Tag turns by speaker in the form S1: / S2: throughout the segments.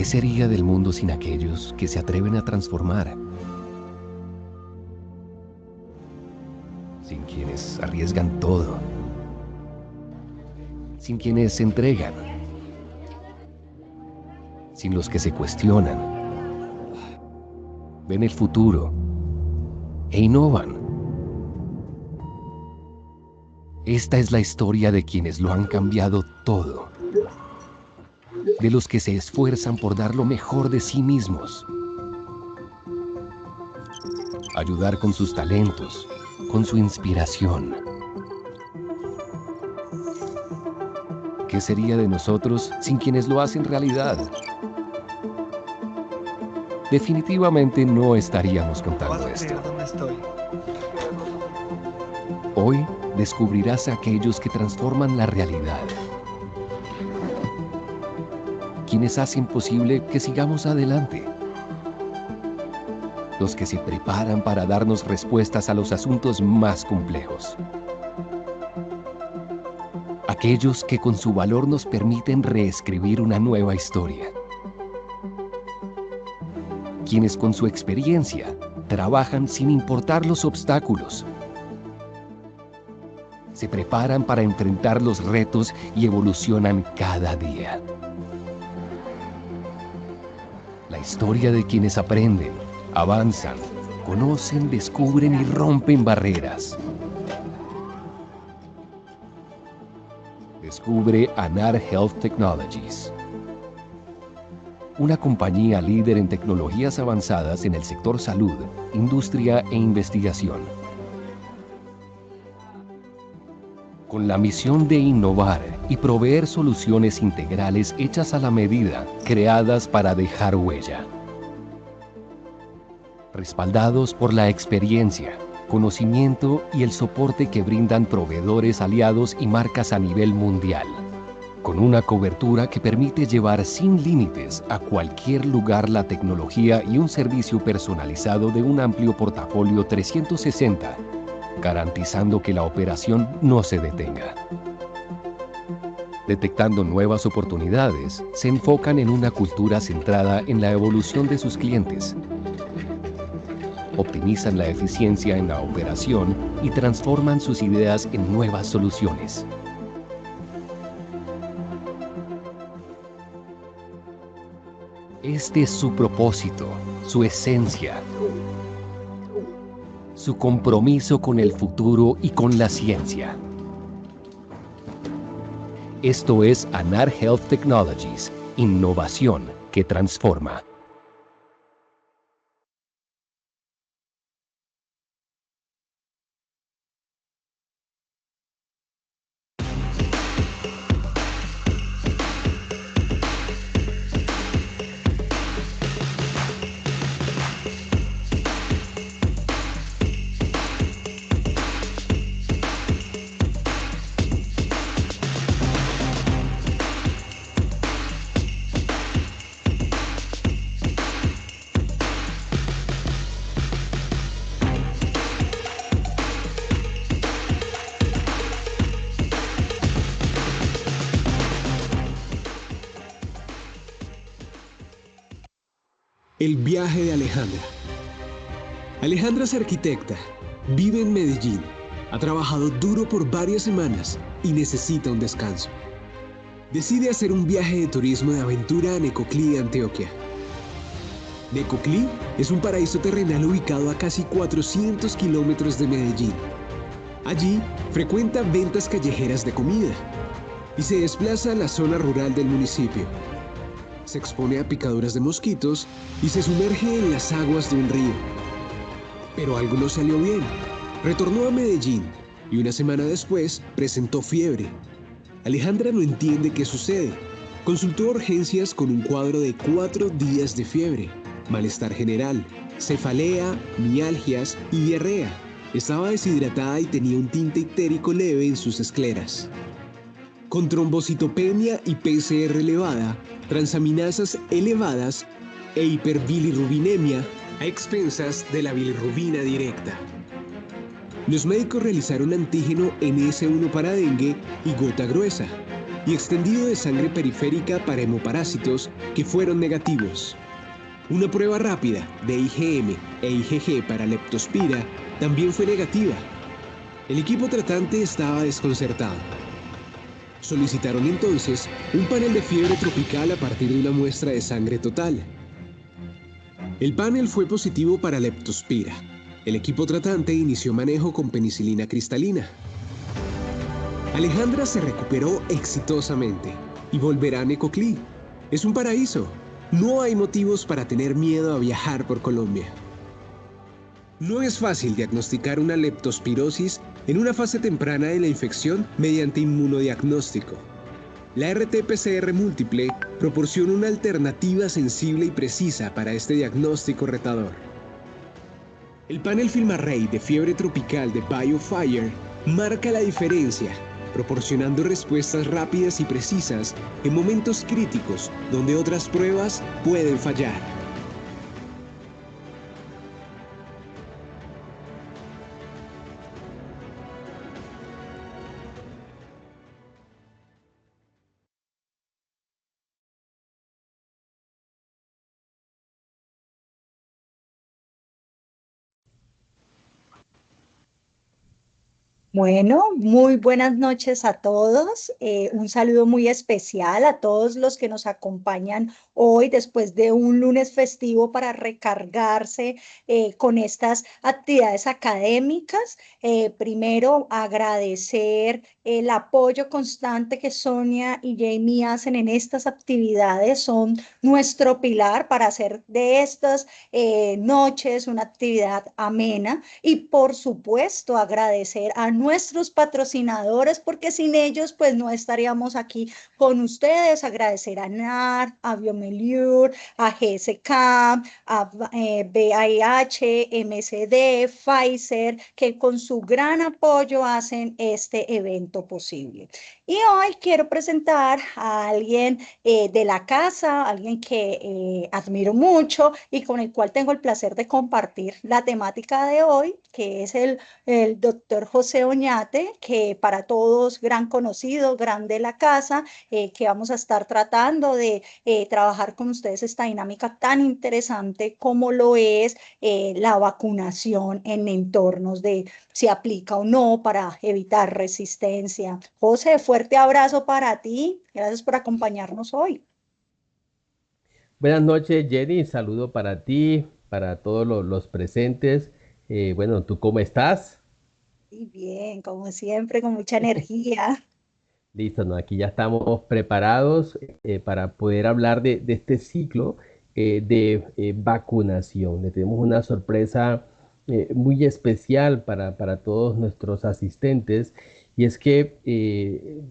S1: ¿Qué sería del mundo sin aquellos que se atreven a transformar? Sin quienes arriesgan todo. Sin quienes se entregan. Sin los que se cuestionan. Ven el futuro e innovan. Esta es la historia de quienes lo han cambiado todo. De los que se esfuerzan por dar lo mejor de sí mismos. Ayudar con sus talentos, con su inspiración. ¿Qué sería de nosotros sin quienes lo hacen realidad? Definitivamente no estaríamos contando esto.
S2: ¿Dónde estoy?
S1: Hoy descubrirás a aquellos que transforman la realidad. Quienes hacen posible que sigamos adelante. Los que se preparan para darnos respuestas a los asuntos más complejos. Aquellos que con su valor nos permiten reescribir una nueva historia. Quienes con su experiencia trabajan sin importar los obstáculos. Se preparan para enfrentar los retos y evolucionan cada día. La historia de quienes aprenden, avanzan, conocen, descubren y rompen barreras. Descubre Anar Health Technologies, una compañía líder en tecnologías avanzadas en el sector salud, industria e investigación. Con la misión de innovar y proveer soluciones integrales hechas a la medida, creadas para dejar huella. Respaldados por la experiencia, conocimiento y el soporte que brindan proveedores aliados y marcas a nivel mundial. Con una cobertura que permite llevar sin límites a cualquier lugar la tecnología y un servicio personalizado de un amplio portafolio 360, garantizando que la operación no se detenga. Detectando nuevas oportunidades, se enfocan en una cultura centrada en la evolución de sus clientes. Optimizan la eficiencia en la operación y transforman sus ideas en nuevas soluciones. Este es su propósito, su esencia, su compromiso con el futuro y con la ciencia. Esto es Anar Health Technologies, innovación que transforma.
S3: El viaje de Alejandra. Alejandra es arquitecta, vive en Medellín, ha trabajado duro por varias semanas y necesita un descanso. Decide hacer un viaje de turismo de aventura a Necoclí, Antioquia. Necoclí es un paraíso terrenal ubicado a casi 400 kilómetros de Medellín. Allí frecuenta ventas callejeras de comida y se desplaza a la zona rural del municipio. Se expone a picaduras de mosquitos y se sumerge en las aguas de un río. Pero algo no salió bien. Retornó a Medellín y una semana después presentó fiebre. Alejandra no entiende qué sucede. Consultó a urgencias con un cuadro de 4 días de fiebre, malestar general, cefalea, mialgias y diarrea. Estaba deshidratada y tenía un tinte ictérico leve en sus escleras. Con trombocitopenia y PCR elevada, transaminasas elevadas e hiperbilirrubinemia a expensas de la bilirrubina directa. Los médicos realizaron antígeno NS1 para dengue y gota gruesa, y extendido de sangre periférica para hemoparásitos que fueron negativos. Una prueba rápida de IgM e IgG para leptospira también fue negativa. El equipo tratante estaba desconcertado. Solicitaron entonces un panel de fiebre tropical a partir de una muestra de sangre total. El panel fue positivo para leptospira. El equipo tratante inició manejo con penicilina cristalina. Alejandra se recuperó exitosamente y volverá a Necoclí. Es un paraíso. No hay motivos para tener miedo a viajar por Colombia. No es fácil diagnosticar una leptospirosis en una fase temprana de la infección mediante inmunodiagnóstico. La RT-PCR múltiple proporciona una alternativa sensible y precisa para este diagnóstico retador. El panel FilmArray de fiebre tropical de BioFire marca la diferencia, proporcionando respuestas rápidas y precisas en momentos críticos donde otras pruebas pueden fallar.
S2: Bueno, muy buenas noches a todos. Un saludo muy especial a todos los que nos acompañan hoy después de un lunes festivo para recargarse con estas actividades académicas. Primero, agradecer el apoyo constante que Sonia y Jamie hacen en estas actividades. Son nuestro pilar para hacer de estas noches una actividad amena y por supuesto agradecer a nuestros patrocinadores porque sin ellos pues no estaríamos aquí con ustedes. Agradecer a NAR, a Biomeliur, a GSK, a VIH, MSD, Pfizer, que con su gran apoyo hacen este evento posible. Y hoy quiero presentar a alguien de la casa, alguien que admiro mucho y con el cual tengo el placer de compartir la temática de hoy, que es el doctor José Oñate, que para todos gran conocido, gran de la casa, que vamos a estar tratando de trabajar con ustedes esta dinámica tan interesante como lo es la vacunación en entornos de si aplica o no para evitar resistencia. José, fuerte abrazo para ti. Gracias por acompañarnos hoy.
S4: Buenas noches, Jenny. Saludo para ti, para todos los presentes. Bueno, ¿tú cómo estás?
S2: Y bien, como siempre, con mucha energía.
S4: Listo, ¿no? Aquí ya estamos preparados para poder hablar de este ciclo de vacunación. Le tenemos una sorpresa muy especial para todos nuestros asistentes y es que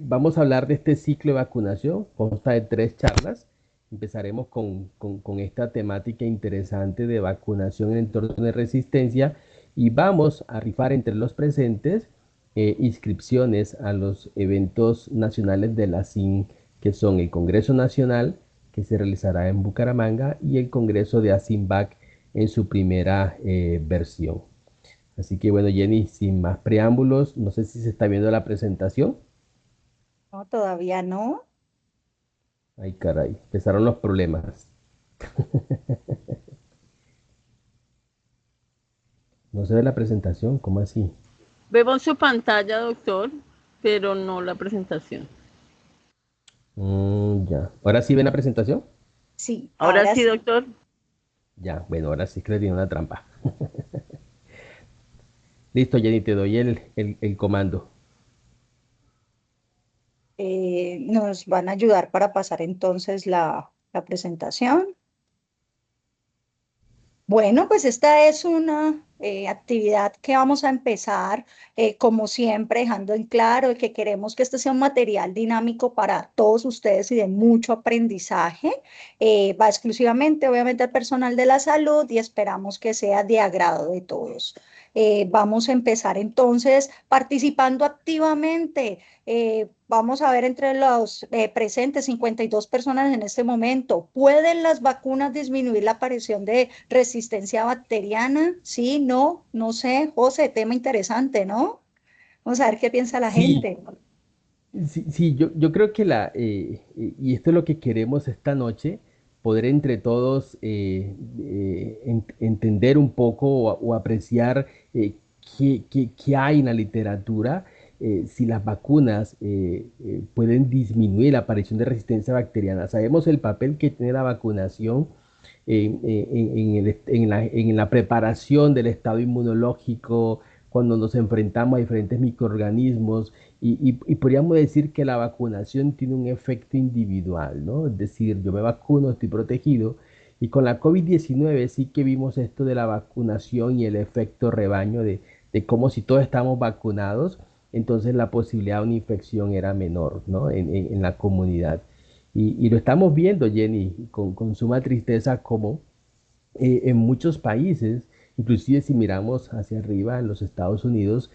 S4: vamos a hablar de este ciclo de vacunación. Consta de 3 charlas. Empezaremos con esta temática interesante de vacunación en entorno de resistencia y vamos a rifar entre los presentes inscripciones a los eventos nacionales de la SIN, que son el Congreso Nacional, que se realizará en Bucaramanga, y el Congreso de ASINVAC en su primera versión. Así que bueno, Jenny, sin más preámbulos, no sé si se está viendo la presentación.
S2: No, todavía no.
S4: Ay, caray, empezaron los problemas. No se ve la presentación, ¿cómo así?
S5: Vemos su pantalla, doctor, pero no la presentación.
S4: Ya. ¿Ahora sí ven la presentación?
S2: Sí,
S5: Ahora sí,
S2: sí.
S5: doctor.
S4: Ya, bueno, ahora sí que le tiene una trampa. Listo, Jenny, te doy el comando.
S2: Nos van a ayudar para pasar entonces la presentación. Bueno, pues esta es una actividad que vamos a empezar, como siempre, dejando en claro que queremos que este sea un material dinámico para todos ustedes y de mucho aprendizaje. Va exclusivamente, obviamente, al personal de la salud y esperamos que sea de agrado de todos. Vamos a empezar entonces participando activamente. Vamos a ver entre los presentes, 52 personas en este momento. ¿Pueden las vacunas disminuir la aparición de resistencia bacteriana? Sí, no, no sé. José, tema interesante, ¿no? Vamos a ver qué piensa la
S4: Sí,
S2: gente.
S4: Sí, sí, yo creo que y esto es lo que queremos esta noche, poder entre todos entender un poco o apreciar qué hay en la literatura, si las vacunas pueden disminuir la aparición de resistencia bacteriana. Sabemos el papel que tiene la vacunación en la preparación del estado inmunológico, cuando nos enfrentamos a diferentes microorganismos y podríamos decir que la vacunación tiene un efecto individual, ¿no? Es decir, yo me vacuno, estoy protegido. Y con la COVID-19 sí que vimos esto de la vacunación y el efecto rebaño de cómo si todos estamos vacunados, entonces la posibilidad de una infección era menor, ¿no? En la comunidad. Y lo estamos viendo, Jenny, con suma tristeza, como en muchos países, inclusive si miramos hacia arriba en los Estados Unidos,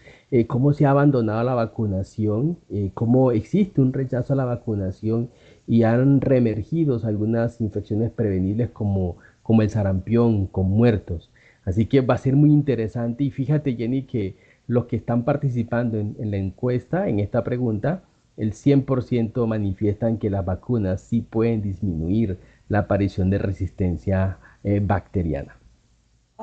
S4: cómo se ha abandonado la vacunación, cómo existe un rechazo a la vacunación y han reemergido algunas infecciones prevenibles como el sarampión con muertos. Así que va a ser muy interesante y fíjate, Jenny, que los que están participando en la encuesta, en esta pregunta, el 100% manifiestan que las vacunas sí pueden disminuir la aparición de resistencia bacteriana.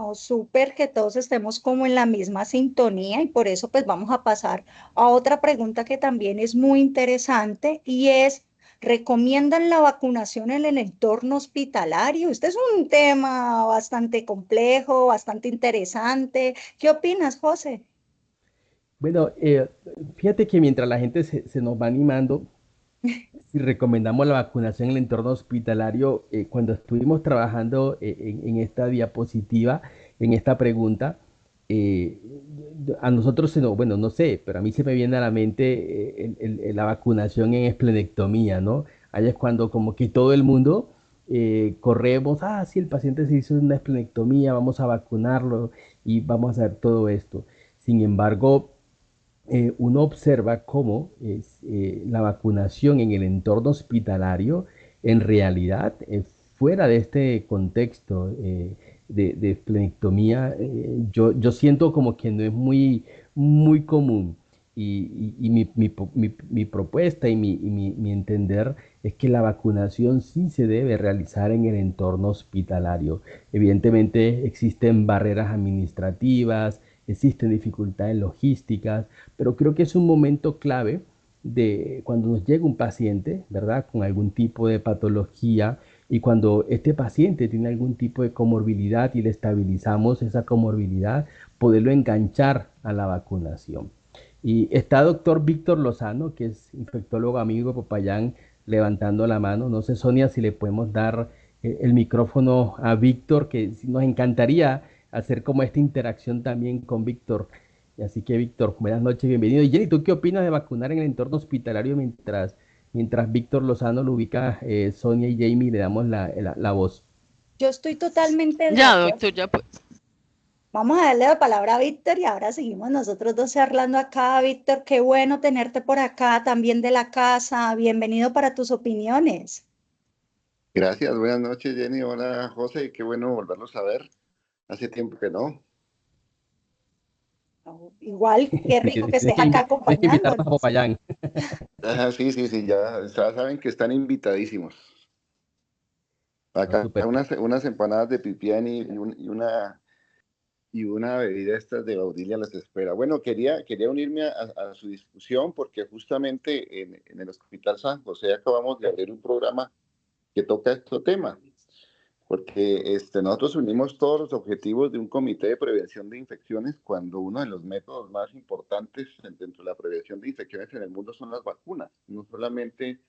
S2: Oh, súper que todos estemos como en la misma sintonía y por eso pues vamos a pasar a otra pregunta que también es muy interesante y es, ¿recomiendan la vacunación en el entorno hospitalario? Este es un tema bastante complejo, bastante interesante. ¿Qué opinas, José?
S4: Bueno, fíjate que mientras la gente se nos va animando, si recomendamos la vacunación en el entorno hospitalario, cuando estuvimos trabajando en esta diapositiva, en esta pregunta, eh, a nosotros se nos, bueno, no sé, pero a mí se me viene a la mente la vacunación en esplenectomía, ¿no? Allá es cuando como que todo el mundo corremos, ah, sí, el paciente se hizo una esplenectomía, vamos a vacunarlo y vamos a hacer todo esto. Sin embargo, uno observa cómo la vacunación en el entorno hospitalario, en realidad, fuera de este contexto de esplenectomía, yo siento como que no es muy común. Y mi propuesta y mi entender es que la vacunación sí se debe realizar en el entorno hospitalario. Evidentemente existen barreras administrativas, existen dificultades logísticas, pero creo que es un momento clave de cuando nos llega un paciente, ¿verdad? Con algún tipo de patología y cuando este paciente tiene algún tipo de comorbilidad y le estabilizamos esa comorbilidad, poderlo enganchar a la vacunación. Y está doctor Víctor Lozano, que es infectólogo amigo de Popayán, levantando la mano. No sé, Sonia, si le podemos dar el micrófono a Víctor, que nos encantaría hacer como esta interacción también con Víctor. Así que, Víctor, buenas noches, bienvenido. Y Jenny, ¿tú qué opinas de vacunar en el entorno hospitalario mientras Víctor Lozano lo ubica, Sonia y Jamie, le damos la voz?
S2: Yo estoy totalmente de
S5: Ya,
S2: acuerdo.
S5: doctor, ya pues.
S2: Vamos a darle la palabra a Víctor y ahora seguimos nosotros dos charlando acá. Víctor, qué bueno tenerte por acá, también de la casa. Bienvenido para tus opiniones.
S6: Gracias, buenas noches Jenny, hola José, qué bueno volverlos a ver, hace tiempo que no.
S2: No, igual, qué rico que
S4: Tienes
S2: estés
S4: que,
S2: acá
S4: tienes que invitarnos a
S2: acompañándonos.
S4: Popayán.
S6: Sí, sí, sí, ya saben que están invitadísimos.
S4: No,
S6: Acá
S4: súper.
S6: unas empanadas de pipián y una bebida estas de Baudilia las espera. Bueno, quería unirme a su discusión porque justamente en el Hospital San José acabamos de abrir un programa que toca este tema. Porque nosotros unimos todos los objetivos de un comité de prevención de infecciones cuando uno de los métodos más importantes dentro de la prevención de infecciones en el mundo son las vacunas. No solamente,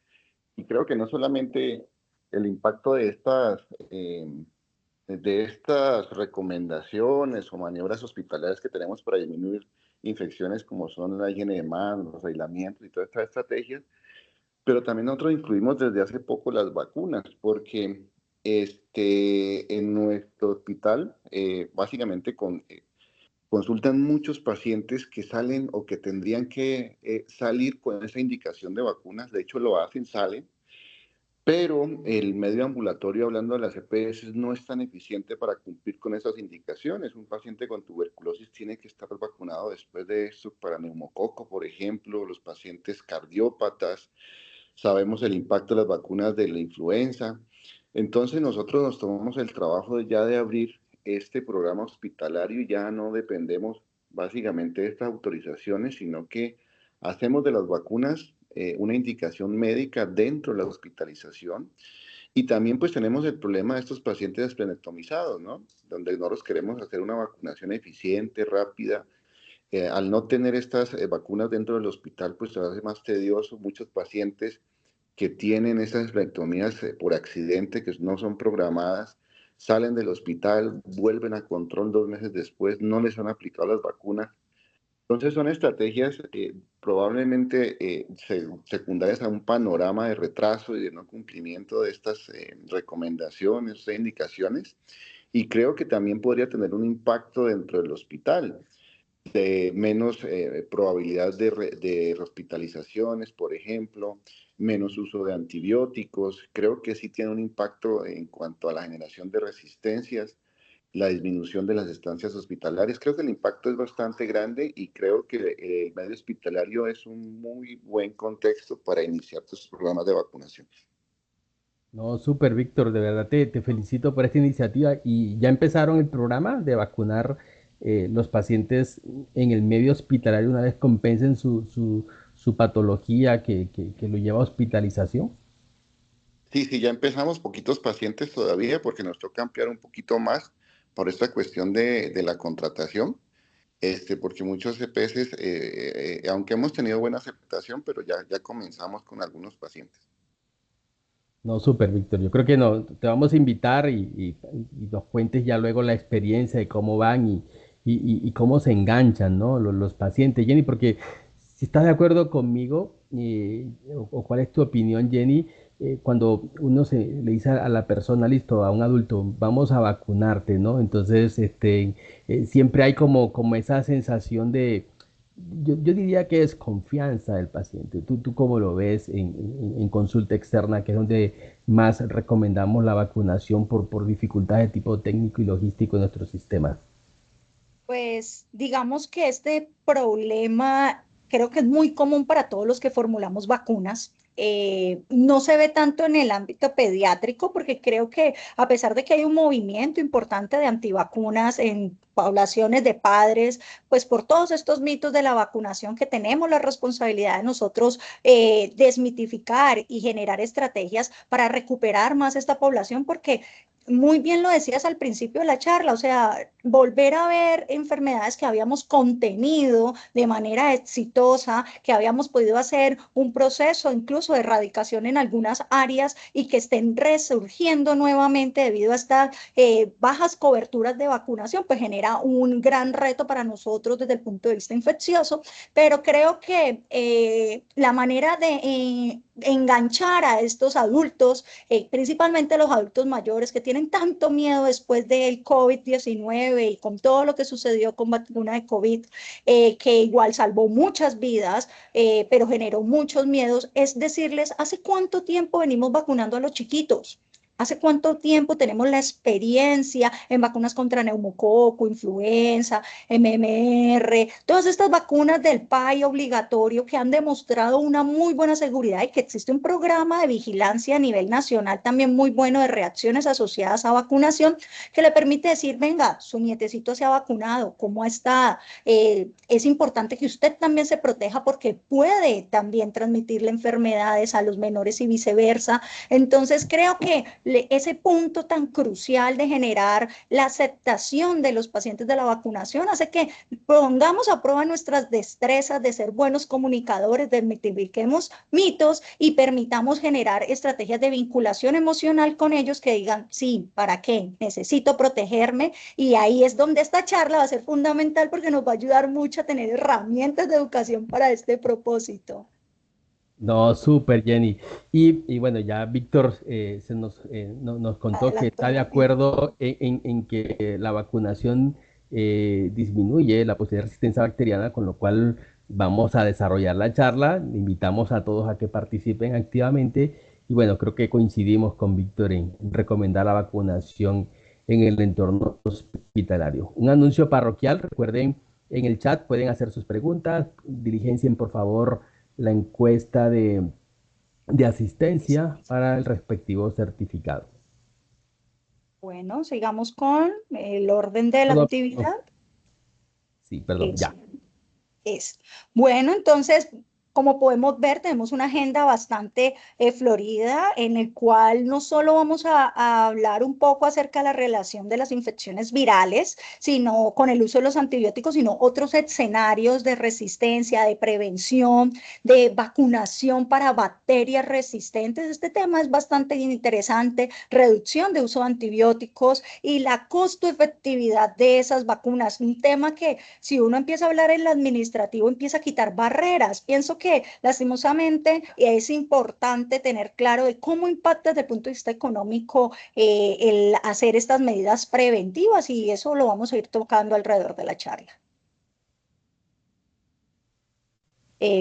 S6: y creo que no solamente el impacto de estas recomendaciones o maniobras hospitalarias que tenemos para disminuir infecciones como son la higiene de manos, los aislamientos y todas estas estrategias, pero también nosotros incluimos desde hace poco las vacunas, porque en nuestro hospital básicamente consultan muchos pacientes que salen o que tendrían que salir con esa indicación de vacunas. De hecho, lo hacen, salen, pero el medio ambulatorio, hablando de las EPS, no es tan eficiente para cumplir con esas indicaciones. Un paciente con tuberculosis tiene que estar vacunado después de esto para neumococo, por ejemplo, los pacientes cardiópatas. Sabemos el impacto de las vacunas de la influenza. Entonces nosotros nos tomamos el trabajo ya de abrir este programa hospitalario y ya no dependemos básicamente de estas autorizaciones, sino que hacemos de las vacunas una indicación médica dentro de la hospitalización. Y también pues tenemos el problema de estos pacientes esplenectomizados, ¿no? Donde no los queremos hacer una vacunación eficiente, rápida. Al no tener estas vacunas dentro del hospital, pues se hace más tedioso. Muchos pacientes que tienen esas esplenectomías por accidente, que no son programadas, salen del hospital, vuelven a control 2 meses después, no les han aplicado las vacunas. Entonces son estrategias probablemente secundarias a un panorama de retraso y de no cumplimiento de estas recomendaciones e indicaciones, y creo que también podría tener un impacto dentro del hospital, de menos probabilidad de hospitalizaciones, por ejemplo, menos uso de antibióticos. Creo que sí tiene un impacto en cuanto a la generación de resistencias, la disminución de las estancias hospitalarias. Creo que el impacto es bastante grande y creo que el medio hospitalario es un muy buen contexto para iniciar tus programas de vacunación.
S4: No, súper, Víctor, de verdad te felicito por esta iniciativa y ya empezaron el programa de vacunar los pacientes en el medio hospitalario una vez compensen su patología que lo lleva a hospitalización.
S6: Sí, sí, ya empezamos, poquitos pacientes todavía, porque nos toca ampliar un poquito más por esta cuestión de la contratación, porque muchos EPS, aunque hemos tenido buena aceptación, pero ya comenzamos con algunos pacientes.
S4: No, súper, Víctor. Yo creo que no, te vamos a invitar y nos cuentes ya luego la experiencia de cómo van y cómo se enganchan, ¿no? Los pacientes, Jenny, porque si estás de acuerdo conmigo, o cuál es tu opinión, Jenny, cuando uno le dice a la persona, listo, a un adulto, vamos a vacunarte, ¿no? Entonces, siempre hay como esa sensación de, yo diría que es confianza del paciente. ¿Tú cómo lo ves en consulta externa, que es donde más recomendamos la vacunación por dificultades de tipo técnico y logístico en nuestros sistemas?
S2: Pues digamos que este problema creo que es muy común para todos los que formulamos vacunas. No se ve tanto en el ámbito pediátrico porque creo que a pesar de que hay un movimiento importante de antivacunas en poblaciones de padres, pues por todos estos mitos de la vacunación que tenemos la responsabilidad de nosotros desmitificar y generar estrategias para recuperar más esta población porque muy bien lo decías al principio de la charla, o sea, volver a ver enfermedades que habíamos contenido de manera exitosa, que habíamos podido hacer un proceso incluso de erradicación en algunas áreas y que estén resurgiendo nuevamente debido a estas bajas coberturas de vacunación, pues genera un gran reto para nosotros desde el punto de vista infeccioso, pero creo que la manera de enganchar a estos adultos, principalmente los adultos mayores que tienen tanto miedo después del COVID-19 y con todo lo que sucedió con vacuna de COVID, que igual salvó muchas vidas, pero generó muchos miedos, es decirles, ¿hace cuánto tiempo venimos vacunando a los chiquitos? ¿Hace cuánto tiempo tenemos la experiencia en vacunas contra neumococo, influenza, MMR, todas estas vacunas del PAI obligatorio que han demostrado una muy buena seguridad y que existe un programa de vigilancia a nivel nacional también muy bueno de reacciones asociadas a vacunación que le permite decir, venga, su nietecito se ha vacunado, ¿cómo está? Es importante que usted también se proteja porque puede también transmitirle enfermedades a los menores y viceversa. Entonces creo que ese punto tan crucial de generar la aceptación de los pacientes de la vacunación hace que pongamos a prueba nuestras destrezas de ser buenos comunicadores, desmitifiquemos mitos y permitamos generar estrategias de vinculación emocional con ellos que digan, sí, ¿para qué? Necesito protegerme, y ahí es donde esta charla va a ser fundamental porque nos va a ayudar mucho a tener herramientas de educación para este propósito.
S4: No, súper, Jenny. Y bueno, ya Víctor nos contó que
S2: Adelantó
S4: está de
S2: muy bien.
S4: acuerdo en que la vacunación disminuye la posibilidad de resistencia bacteriana, con lo cual vamos a desarrollar la charla. Invitamos a todos a que participen activamente Y bueno, creo que coincidimos con Víctor en recomendar la vacunación en el entorno hospitalario. Un anuncio parroquial, recuerden, en el chat pueden hacer sus preguntas, diligencien por favor la encuesta de asistencia para el respectivo certificado.
S2: Bueno, sigamos con el orden de la
S4: No,
S2: actividad.
S4: sí, perdón,
S2: Eso.
S4: ya.
S2: Bueno, entonces, como podemos ver, tenemos una agenda bastante florida en el cual no solo vamos a hablar un poco acerca de la relación de las infecciones virales, sino con el uso de los antibióticos, sino otros escenarios de resistencia, de prevención, de vacunación para bacterias resistentes. Este tema es bastante interesante, reducción de uso de antibióticos y la costo efectividad de esas vacunas, un tema que si uno empieza a hablar en lo administrativo, empieza a quitar barreras. Pienso que lastimosamente es importante tener claro de cómo impacta desde el punto de vista económico el hacer estas medidas preventivas y eso lo vamos a ir tocando alrededor de la charla.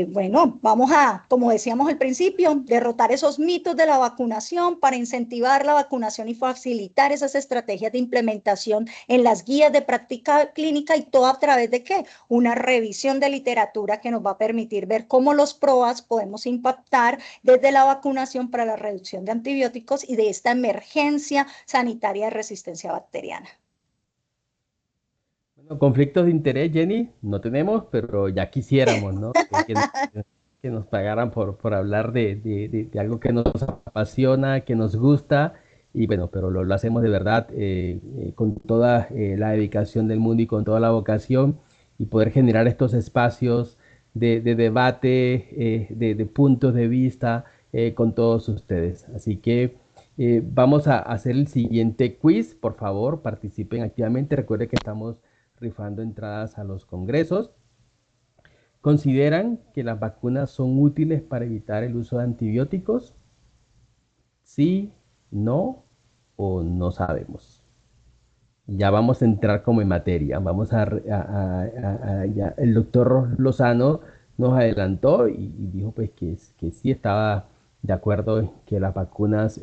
S2: Bueno, vamos a, como decíamos al principio, derrotar esos mitos de la vacunación para incentivar la vacunación y facilitar esas estrategias de implementación en las guías de práctica clínica y todo a través de ¿qué? Una revisión de literatura que nos va a permitir ver cómo los PROAS podemos impactar desde la vacunación para la reducción de antibióticos y de esta emergencia sanitaria de resistencia bacteriana.
S4: Bueno, conflictos de interés, Jenny, no tenemos, pero ya quisiéramos, ¿no? Que nos pagaran por hablar de algo que nos apasiona, que nos gusta, y bueno, pero lo hacemos de verdad con toda la dedicación del mundo y con toda la vocación, y poder generar estos espacios de debate, de puntos de vista con todos ustedes. Así que vamos a hacer el siguiente quiz, por favor, participen activamente. Recuerden que estamos rifando entradas a los congresos. ¿Consideran que las vacunas son útiles para evitar el uso de antibióticos? ¿Sí, no o no sabemos? Ya vamos a entrar como en materia. Vamos ya, el doctor Lozano nos adelantó y dijo pues que sí estaba de acuerdo en que las vacunas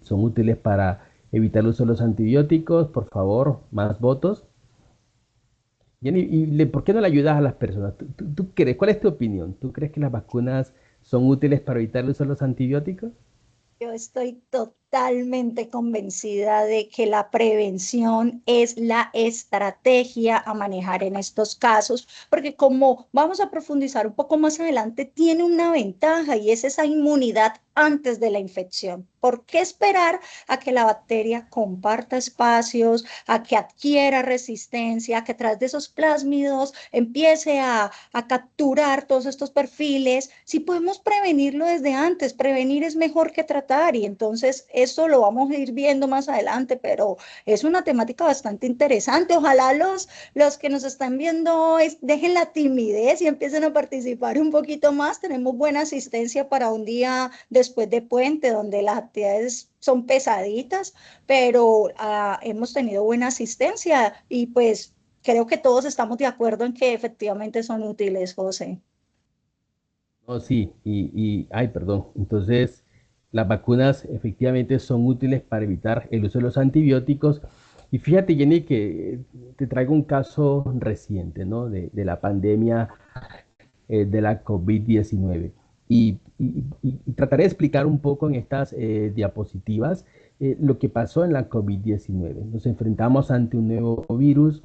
S4: son útiles para evitar el uso de los antibióticos. Por favor, más votos. Jenny, ¿por qué no le ayudas a las personas? ¿Tú crees, cuál es tu opinión? ¿Tú crees que las vacunas son útiles para evitar el uso de los antibióticos?
S2: Yo estoy totalmente convencida de que la prevención es la estrategia a manejar en estos casos, porque como vamos a profundizar un poco más adelante, tiene una ventaja y es esa inmunidad antes de la infección. ¿Por qué esperar a que la bacteria comparta espacios, a que adquiera resistencia, a que a través de esos plásmidos empiece a capturar todos estos perfiles? Si podemos prevenirlo desde antes, prevenir es mejor que tratar y entonces eso lo vamos a ir viendo más adelante, pero es una temática bastante interesante. Ojalá los que nos están viendo dejen la timidez y empiecen a participar un poquito más. Tenemos buena asistencia para un día después de puente, donde las actividades son pesaditas, pero hemos tenido buena asistencia y pues creo que todos estamos de acuerdo en que efectivamente son útiles, José.
S4: No, sí, ay, perdón. Entonces, las vacunas efectivamente son útiles para evitar el uso de los antibióticos. Y fíjate, Jenny, que te traigo un caso reciente, ¿no? De la pandemia de la COVID-19. Y trataré de explicar un poco en estas diapositivas lo que pasó en la COVID-19. Nos enfrentamos ante un nuevo virus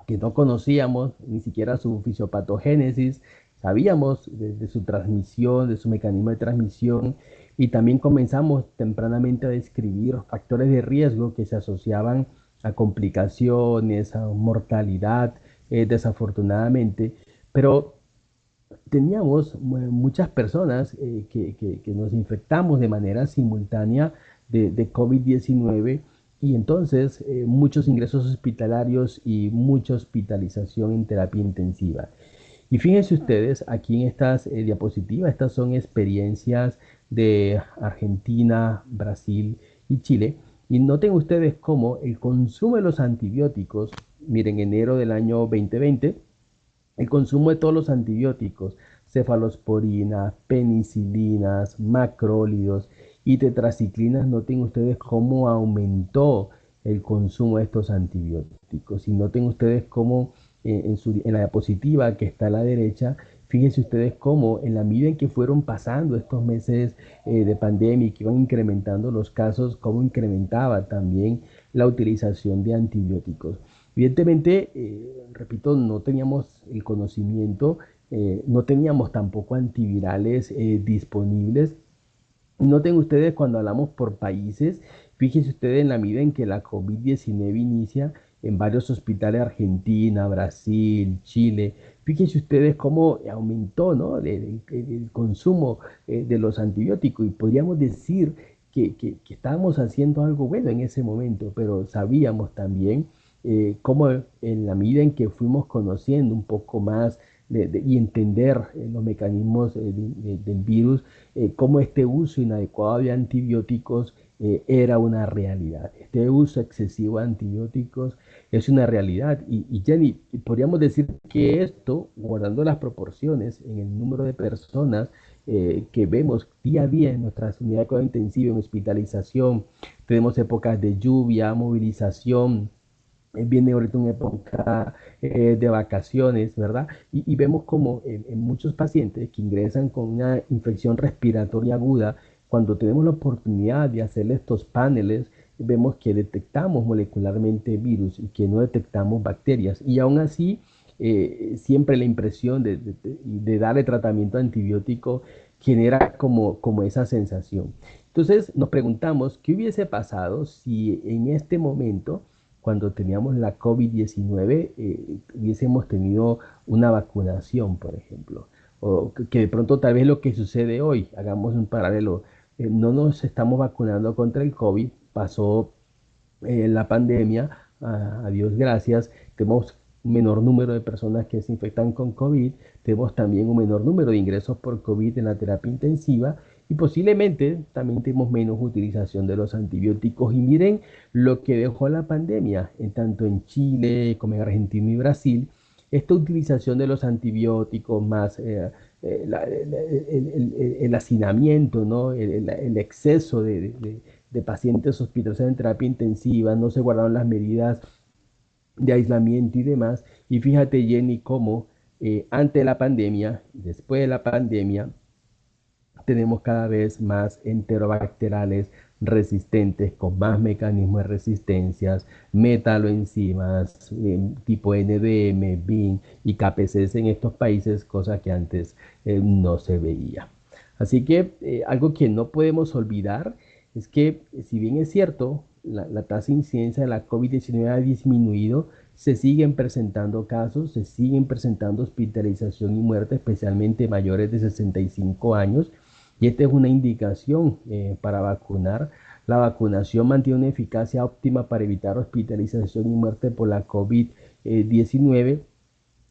S4: que no conocíamos ni siquiera su fisiopatogénesis, sabíamos de su transmisión, de su mecanismo de transmisión, y también comenzamos tempranamente a describir factores de riesgo que se asociaban a complicaciones, a mortalidad, desafortunadamente, pero teníamos muchas personas que nos infectamos de manera simultánea de COVID-19 y entonces muchos ingresos hospitalarios y mucha hospitalización en terapia intensiva. Y fíjense ustedes, aquí en estas diapositivas, estas son experiencias de Argentina, Brasil y Chile. Y noten ustedes cómo el consumo de los antibióticos, miren, enero del año 2020, el consumo de todos los antibióticos, cefalosporina, penicilinas, macrólidos y tetraciclinas, noten ustedes cómo aumentó el consumo de estos antibióticos. Y noten ustedes cómo en la diapositiva que está a la derecha, fíjense ustedes cómo en la medida en que fueron pasando estos meses de pandemia y que iban incrementando los casos, cómo incrementaba también la utilización de antibióticos. Evidentemente, repito, no teníamos el conocimiento, no teníamos tampoco antivirales disponibles. Noten ustedes cuando hablamos por países, fíjense ustedes en la medida en que la COVID-19 inicia en varios hospitales, Argentina, Brasil, Chile, fíjense ustedes cómo aumentó, ¿no?, el consumo de los antibióticos, y podríamos decir que estábamos haciendo algo bueno en ese momento, pero sabíamos también cómo en la medida en que fuimos conociendo un poco más y entender los mecanismos del virus, cómo este uso inadecuado de antibióticos era una realidad. Este uso excesivo de antibióticos es una realidad. Y Jenny, podríamos decir que esto, guardando las proporciones en el número de personas que vemos día a día en nuestras unidades de cuidado intensivo, en hospitalización, tenemos épocas de lluvia, movilización, viene ahorita una época de vacaciones, ¿verdad? Y vemos como en muchos pacientes que ingresan con una infección respiratoria aguda, cuando tenemos la oportunidad de hacerle estos paneles, vemos que detectamos molecularmente virus y que no detectamos bacterias. Y aún así, siempre la impresión de darle tratamiento antibiótico genera como esa sensación. Entonces nos preguntamos, ¿qué hubiese pasado si en este momento, cuando teníamos la COVID-19, hubiésemos tenido una vacunación, por ejemplo? O que de pronto tal vez lo que sucede hoy, hagamos un paralelo, no nos estamos vacunando contra el COVID, pasó la pandemia, a Dios gracias, tenemos un menor número de personas que se infectan con COVID, tenemos también un menor número de ingresos por COVID en la terapia intensiva, y posiblemente también tenemos menos utilización de los antibióticos. Y miren lo que dejó la pandemia, tanto en Chile como en Argentina y Brasil, esta utilización de los antibióticos más el hacinamiento, ¿no?, el exceso de pacientes hospitalizados en terapia intensiva, no se guardaron las medidas de aislamiento y demás. Y fíjate, Jenny, cómo antes de la pandemia, después de la pandemia, tenemos cada vez más enterobacteriales resistentes con más mecanismos de resistencias, metaloenzimas tipo NDM, BIN y KPCs en estos países, cosa que antes no se veía. Así que algo que no podemos olvidar es que, si bien es cierto, la tasa de incidencia de la COVID-19 ha disminuido, se siguen presentando casos, se siguen presentando hospitalización y muerte, especialmente mayores de 65 años, y esta es una indicación para vacunar. La vacunación mantiene una eficacia óptima para evitar hospitalización y muerte por la COVID-19.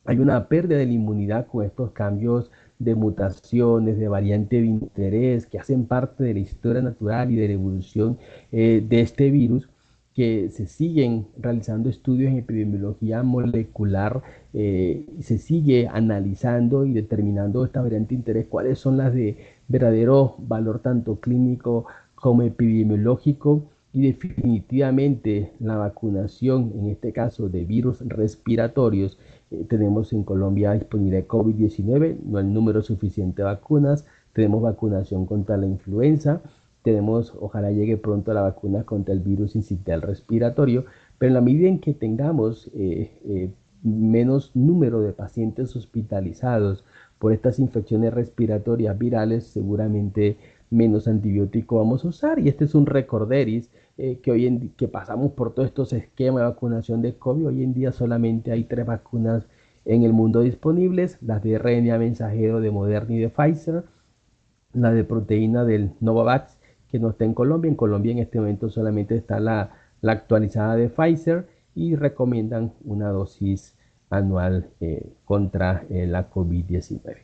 S4: Hay una pérdida de la inmunidad con estos cambios de mutaciones, de variante de interés, que hacen parte de la historia natural y de la evolución de este virus, que se siguen realizando estudios en epidemiología molecular, se sigue analizando y determinando esta variante de interés, cuáles son las de verdadero valor tanto clínico como epidemiológico. Y definitivamente la vacunación, en este caso de virus respiratorios, tenemos en Colombia disponible COVID-19, no el número suficiente de vacunas, tenemos vacunación contra la influenza, tenemos, ojalá llegue pronto la vacuna contra el virus incisional respiratorio, pero en la medida en que tengamos menos número de pacientes hospitalizados por estas infecciones respiratorias virales, seguramente menos antibiótico vamos a usar. Y este es un recorderis que pasamos por todos estos esquemas de vacunación de COVID. Hoy en día solamente hay 3 vacunas en el mundo disponibles: las de RNA mensajero de Moderna y de Pfizer, la de proteína del Novavax, que no está en Colombia. En Colombia en este momento solamente está la actualizada de Pfizer, y recomiendan una dosis anual contra la COVID-19.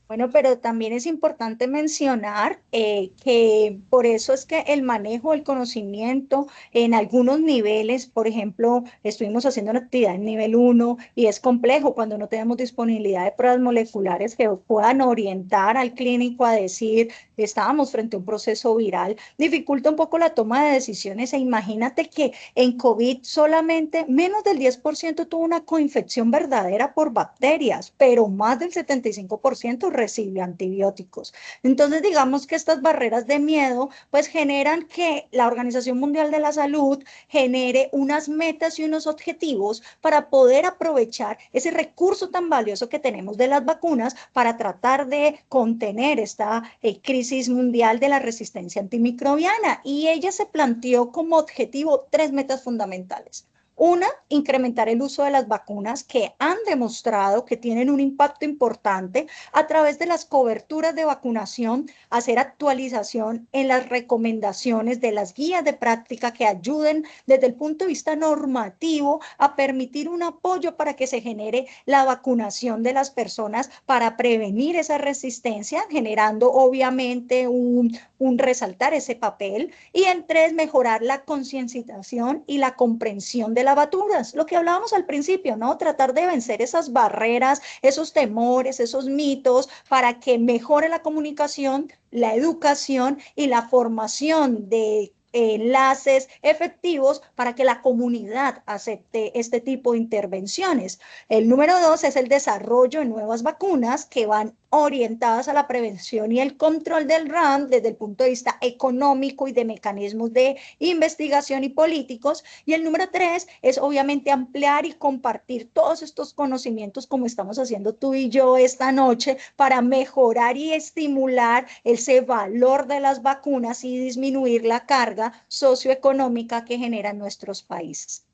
S2: Bueno, pero también es importante mencionar que por eso es que el manejo, el conocimiento en algunos niveles, por ejemplo, estuvimos haciendo una actividad en nivel 1 y es complejo cuando no tenemos disponibilidad de pruebas moleculares que puedan orientar al clínico a decir estábamos frente a un proceso viral, dificulta un poco la toma de decisiones e imagínate que en COVID solamente menos del 10% tuvo una coinfección verdadera por bacterias, pero más del 75% recibe antibióticos. Entonces, digamos que estas barreras de miedo pues generan que la Organización Mundial de la Salud genere unas metas y unos objetivos para poder aprovechar ese recurso tan valioso que tenemos de las vacunas para tratar de contener esta crisis mundial de la resistencia antimicrobiana. Y ella se planteó como objetivo 3 metas fundamentales. Una, incrementar el uso de las vacunas que han demostrado que tienen un impacto importante a través de las coberturas de vacunación, hacer actualización en las recomendaciones de las guías de práctica que ayuden desde el punto de vista normativo a permitir un apoyo para que se genere la vacunación de las personas para prevenir esa resistencia, generando obviamente un resaltar ese papel. Y en 3, mejorar la concienciación y la comprensión de las vacunas, lo que hablábamos al principio, ¿no? Tratar de vencer esas barreras, esos temores, esos mitos, para que mejore la comunicación, la educación y la formación de enlaces efectivos para que la comunidad acepte este tipo de intervenciones. El número 2 es el desarrollo de nuevas vacunas que van orientadas a la prevención y el control del RAM desde el punto de vista económico y de mecanismos de investigación y políticos. Y el número 3 es obviamente ampliar y compartir todos estos conocimientos como estamos haciendo tú y yo esta noche para mejorar y estimular ese valor de las vacunas y disminuir la carga socioeconómica que generan nuestros países.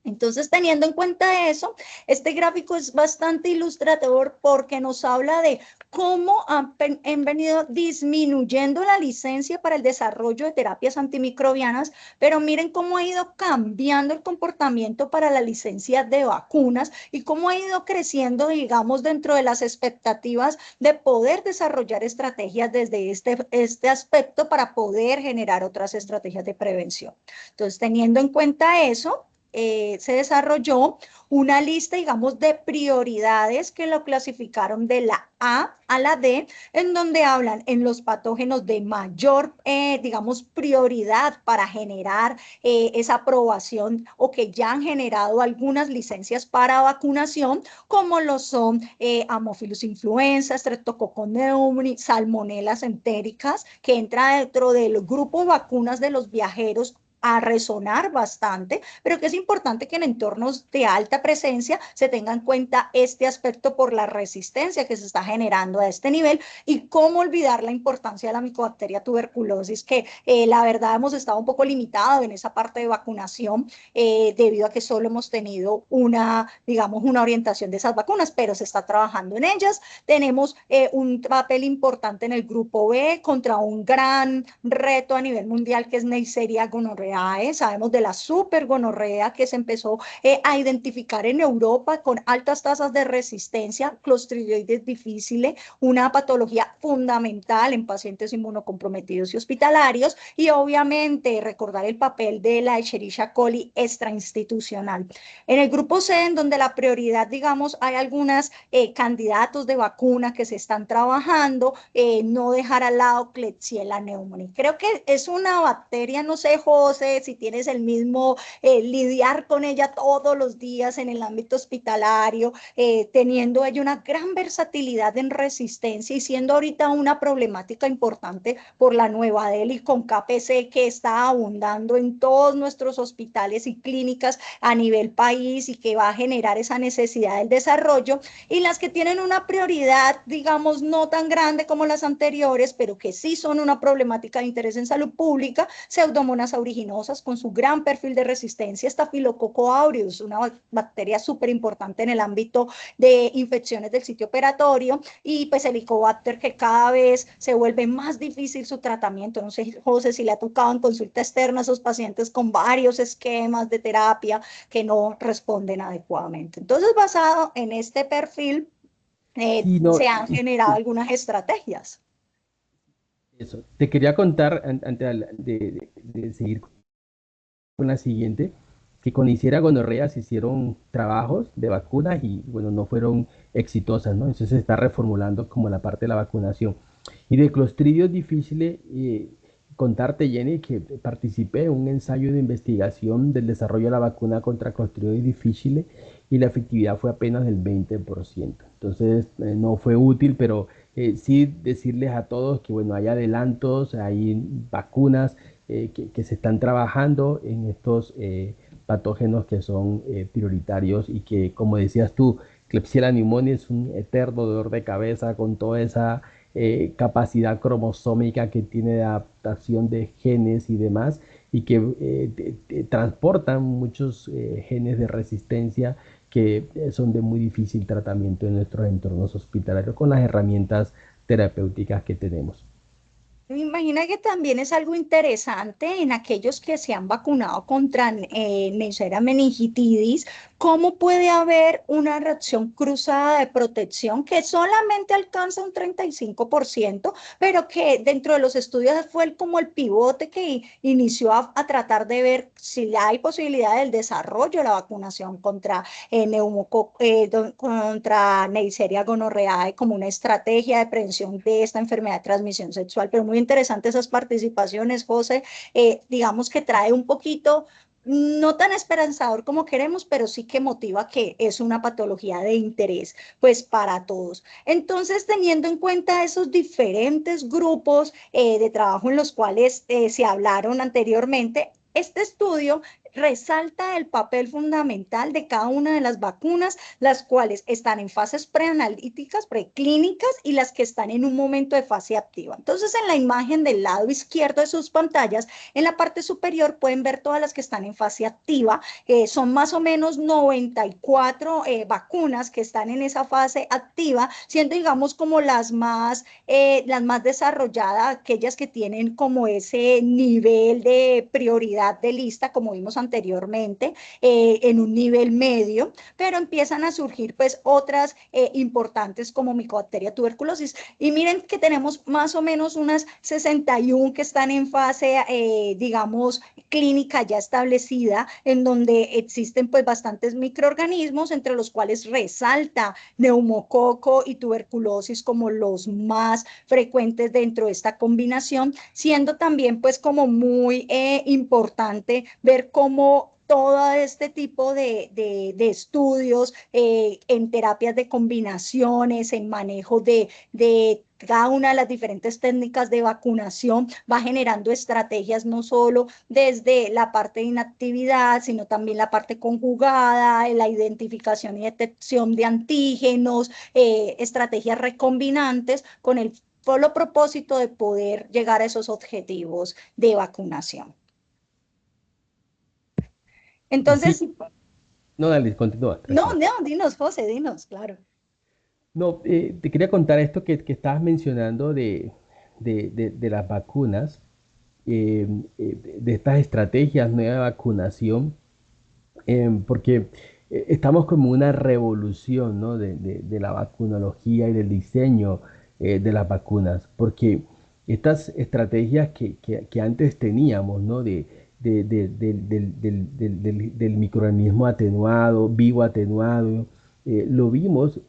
S2: Entonces, teniendo en cuenta eso, este gráfico es bastante ilustrador porque nos habla de cómo han venido disminuyendo la licencia para el desarrollo de terapias antimicrobianas, pero miren cómo ha ido cambiando el comportamiento para la licencia de vacunas y cómo ha ido creciendo, digamos, dentro de las expectativas de poder desarrollar estrategias desde este aspecto para poder generar otras estrategias de prevención. Entonces, teniendo en cuenta eso, se desarrolló una lista, digamos, de prioridades que lo clasificaron de la A a la D, en donde hablan en los patógenos de mayor, digamos, prioridad para generar esa aprobación o que ya han generado algunas licencias para vacunación, como lo son Haemophilus influenza, Streptococcus pneumoniae, Salmonelas entéricas, que entra dentro del grupo de vacunas de los viajeros a resonar bastante, pero que es importante que en entornos de alta presencia se tenga en cuenta este aspecto por la resistencia que se está generando a este nivel y cómo olvidar la importancia de la micobacteria tuberculosis, que la verdad hemos estado un poco limitados en esa parte de vacunación debido a que solo hemos tenido digamos, una orientación de esas vacunas, pero se está trabajando en ellas. Tenemos un papel importante en el grupo B contra un gran reto a nivel mundial que es Neisseria gonorrhea. Sabemos de la supergonorrea que se empezó a identificar en Europa con altas tasas de resistencia, Clostridioides difficile, una patología fundamental en pacientes inmunocomprometidos y hospitalarios, y obviamente recordar el papel de la Escherichia coli extrainstitucional. En el grupo C, en donde la prioridad, digamos, hay algunos candidatos de vacuna que se están trabajando, no dejar al lado Klebsiella pneumoniae. Creo que es una bacteria, no sé, José, si tienes el mismo lidiar con ella todos los días en el ámbito hospitalario, teniendo ella una gran versatilidad en resistencia y siendo ahorita una problemática importante por la nueva Delhi con KPC que está abundando en todos nuestros hospitales y clínicas a nivel país y que va a generar esa necesidad del desarrollo, y las que tienen una prioridad, digamos, no tan grande como las anteriores, pero que sí son una problemática de interés en salud pública, Pseudomonas aeruginosa con su gran perfil de resistencia, Staphylococcus aureus, una bacteria súper importante en el ámbito de infecciones del sitio operatorio, y pues Helicobacter, que cada vez se vuelve más difícil su tratamiento. No sé, José, si le ha tocado en consulta externa a esos pacientes con varios esquemas de terapia que no responden adecuadamente. Entonces, basado en este perfil,
S4: Sí, no,
S2: se han generado algunas estrategias.
S4: eso. Te quería contar, antes de seguir con la siguiente, que con Neisseria gonorrea se hicieron trabajos de vacunas y, bueno, no fueron exitosas, ¿no? Entonces se está reformulando como la parte de la vacunación. Y de Clostridium difficile, contarte, Jenny, que participé en un ensayo de investigación del desarrollo de la vacuna contra Clostridium difficile y la efectividad fue apenas del 20%. Entonces, no fue útil, pero sí decirles a todos que, bueno, hay adelantos, hay vacunas que se están trabajando en estos patógenos que son prioritarios y que, como decías tú, Klebsiella pneumoniae es un eterno dolor de cabeza con toda esa capacidad cromosómica que tiene de adaptación de genes y demás, y que transportan muchos genes de resistencia que son de muy difícil tratamiento en nuestros entornos hospitalarios con las herramientas terapéuticas que tenemos.
S2: Me imagino que también es algo interesante en aquellos que se han vacunado contra Neisseria meningitidis, cómo puede haber una reacción cruzada de protección que solamente alcanza un 35%, pero que dentro de los estudios fue como el pivote que inició a tratar de ver si hay posibilidad del desarrollo de la vacunación contra contra Neisseria gonorreae como una estrategia de prevención de esta enfermedad de transmisión sexual. Pero muy interesante esas participaciones, José. Digamos que trae un poquito, no tan esperanzador como queremos, pero sí que motiva que es una patología de interés, pues para todos. Entonces, teniendo en cuenta esos diferentes grupos de trabajo en los cuales se hablaron anteriormente, este estudio resalta el papel fundamental de cada una de las vacunas, las cuales están en fases preanalíticas, preclínicas y las que están en un momento de fase activa. Entonces, en la imagen del lado izquierdo de sus pantallas, en la parte superior pueden ver todas las que están en fase activa. Son más o menos 94 vacunas que están en esa fase activa, siendo, digamos, como las más desarrolladas, aquellas que tienen como ese nivel de prioridad de lista, como vimos anteriormente, en un nivel medio, pero empiezan a surgir pues otras importantes como Mycobacteria tuberculosis. Y miren que tenemos más o menos unas 61 que están en fase, digamos, clínica ya establecida, en donde existen pues bastantes microorganismos, entre los cuales resalta neumococo y tuberculosis como los más frecuentes dentro de esta combinación, siendo también pues como muy importante ver cómo todo este tipo de estudios en terapias de combinaciones, en manejo de cada una de las diferentes técnicas de vacunación va generando estrategias no solo desde la parte de inactividad, sino también la parte conjugada, la identificación y detección de antígenos, estrategias recombinantes con el solo propósito de poder llegar a esos objetivos de vacunación.
S4: Sí,
S2: Entonces,
S4: no, dale, continúa,
S2: no,
S4: tranquila.
S2: no, dinos, José, dinos, claro.
S4: No, te quería contar esto que estabas mencionando de las vacunas, de estas estrategias nuevas de vacunación, porque estamos como una revolución, ¿no? de la vacunología y del diseño de las vacunas, porque estas estrategias que antes teníamos, ¿no? Del microorganismo atenuado, vivo atenuado, lo vimos,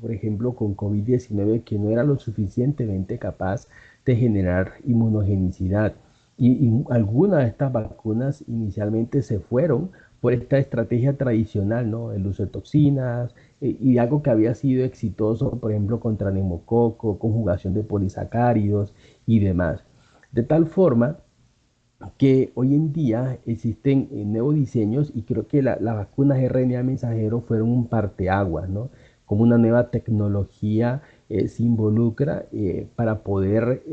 S4: por ejemplo, con COVID-19, que no era lo suficientemente capaz de generar inmunogenicidad. Y algunas de estas vacunas inicialmente se fueron por esta estrategia tradicional, ¿no? El uso de toxinas y algo que había sido exitoso, por ejemplo, contra neumococo, conjugación de polisacáridos y demás. De tal forma que hoy en día existen nuevos diseños y creo que las vacunas RNA mensajero fueron un parteaguas, ¿no? Como una nueva tecnología se involucra para poder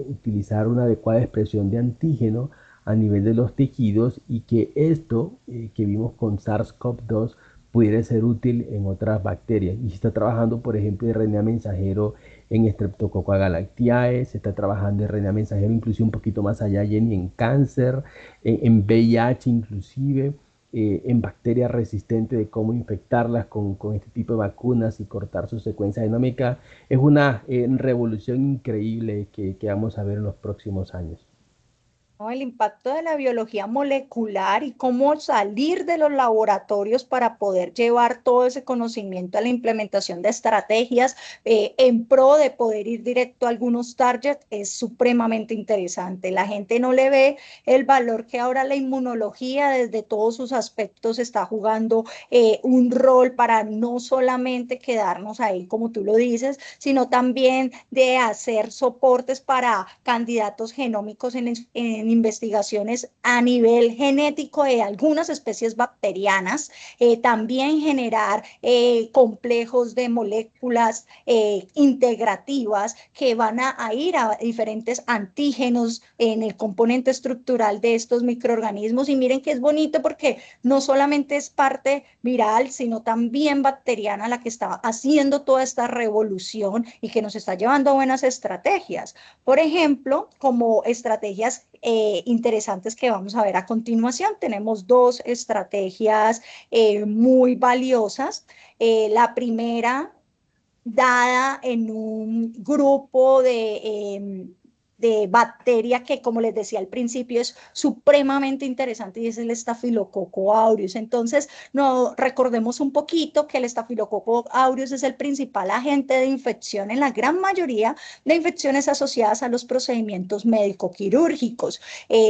S4: utilizar una adecuada expresión de antígeno a nivel de los tejidos y que esto que vimos con SARS-CoV-2 pudiera ser útil en otras bacterias. Y se está trabajando, por ejemplo, en RNA mensajero en Streptococcus galactiae, se está trabajando en RNA mensajero inclusive un poquito más allá, Jenny, en cáncer, en VIH inclusive, en bacterias resistentes, de cómo infectarlas con este tipo de vacunas y cortar su secuencia genómica. Es una revolución increíble que vamos a ver en los próximos años.
S2: ¿no? El impacto de la biología molecular y cómo salir de los laboratorios para poder llevar todo ese conocimiento a la implementación de estrategias en pro de poder ir directo a algunos targets es supremamente interesante. La gente no le ve el valor que ahora la inmunología desde todos sus aspectos está jugando un rol para no solamente quedarnos ahí, como tú lo dices, sino también de hacer soportes para candidatos genómicos en investigaciones a nivel genético de algunas especies bacterianas, también generar complejos de moléculas integrativas que van a ir a diferentes antígenos en el componente estructural de estos microorganismos. Y miren que es bonito porque no solamente es parte viral, sino también bacteriana la que está haciendo toda esta revolución y que nos está llevando a buenas estrategias. Por ejemplo, como estrategias interesantes que vamos a ver a continuación, tenemos dos estrategias muy valiosas. La primera dada en un grupo de bacteria que, como les decía al principio, es supremamente interesante y es el Staphylococcus aureus. Entonces, no, recordemos un poquito que el Staphylococcus aureus es el principal agente de infección en la gran mayoría de infecciones asociadas a los procedimientos médico-quirúrgicos.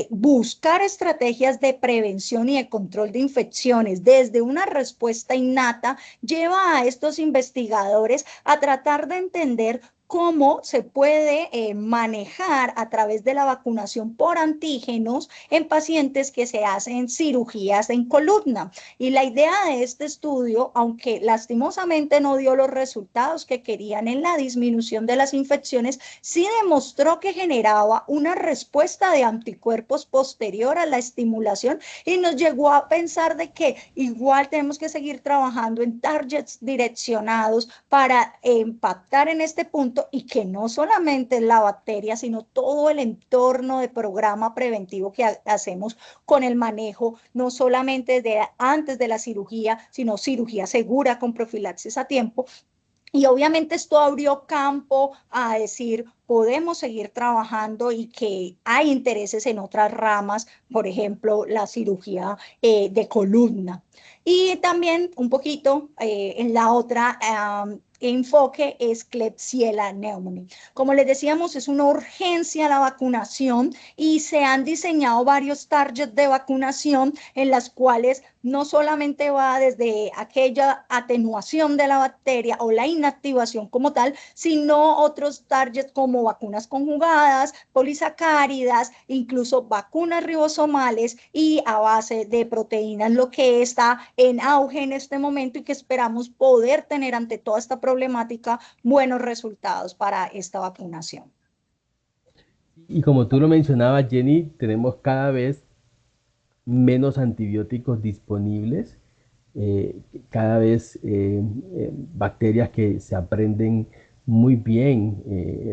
S2: Buscar estrategias de prevención y de control de infecciones desde una respuesta innata lleva a estos investigadores a tratar de entender cómo se puede manejar a través de la vacunación por antígenos en pacientes que se hacen cirugías en columna. Y la idea de este estudio, aunque lastimosamente no dio los resultados que querían en la disminución de las infecciones, sí demostró que generaba una respuesta de anticuerpos posterior a la estimulación y nos llegó a pensar de que igual tenemos que seguir trabajando en targets direccionados para impactar en este punto y que no solamente la bacteria, sino todo el entorno de programa preventivo que hacemos con el manejo, no solamente de antes de la cirugía, sino cirugía segura con profilaxis a tiempo. Y obviamente esto abrió campo a decir, podemos seguir trabajando y que hay intereses en otras ramas, por ejemplo, la cirugía de columna. Y también un poquito en la otra enfoque es Klebsiella pneumoniae. Como les decíamos, es una urgencia la vacunación y se han diseñado varios targets de vacunación en las cuales no solamente va desde aquella atenuación de la bacteria o la inactivación como tal, sino otros targets como vacunas conjugadas, polisacáridas, incluso vacunas ribosomales y a base de proteínas, lo que está en auge en este momento y que esperamos poder tener ante toda esta problemática buenos resultados para esta vacunación.
S4: Y como tú lo mencionabas, Jenny, tenemos cada vez menos antibióticos disponibles, cada vez bacterias que se aprenden muy bien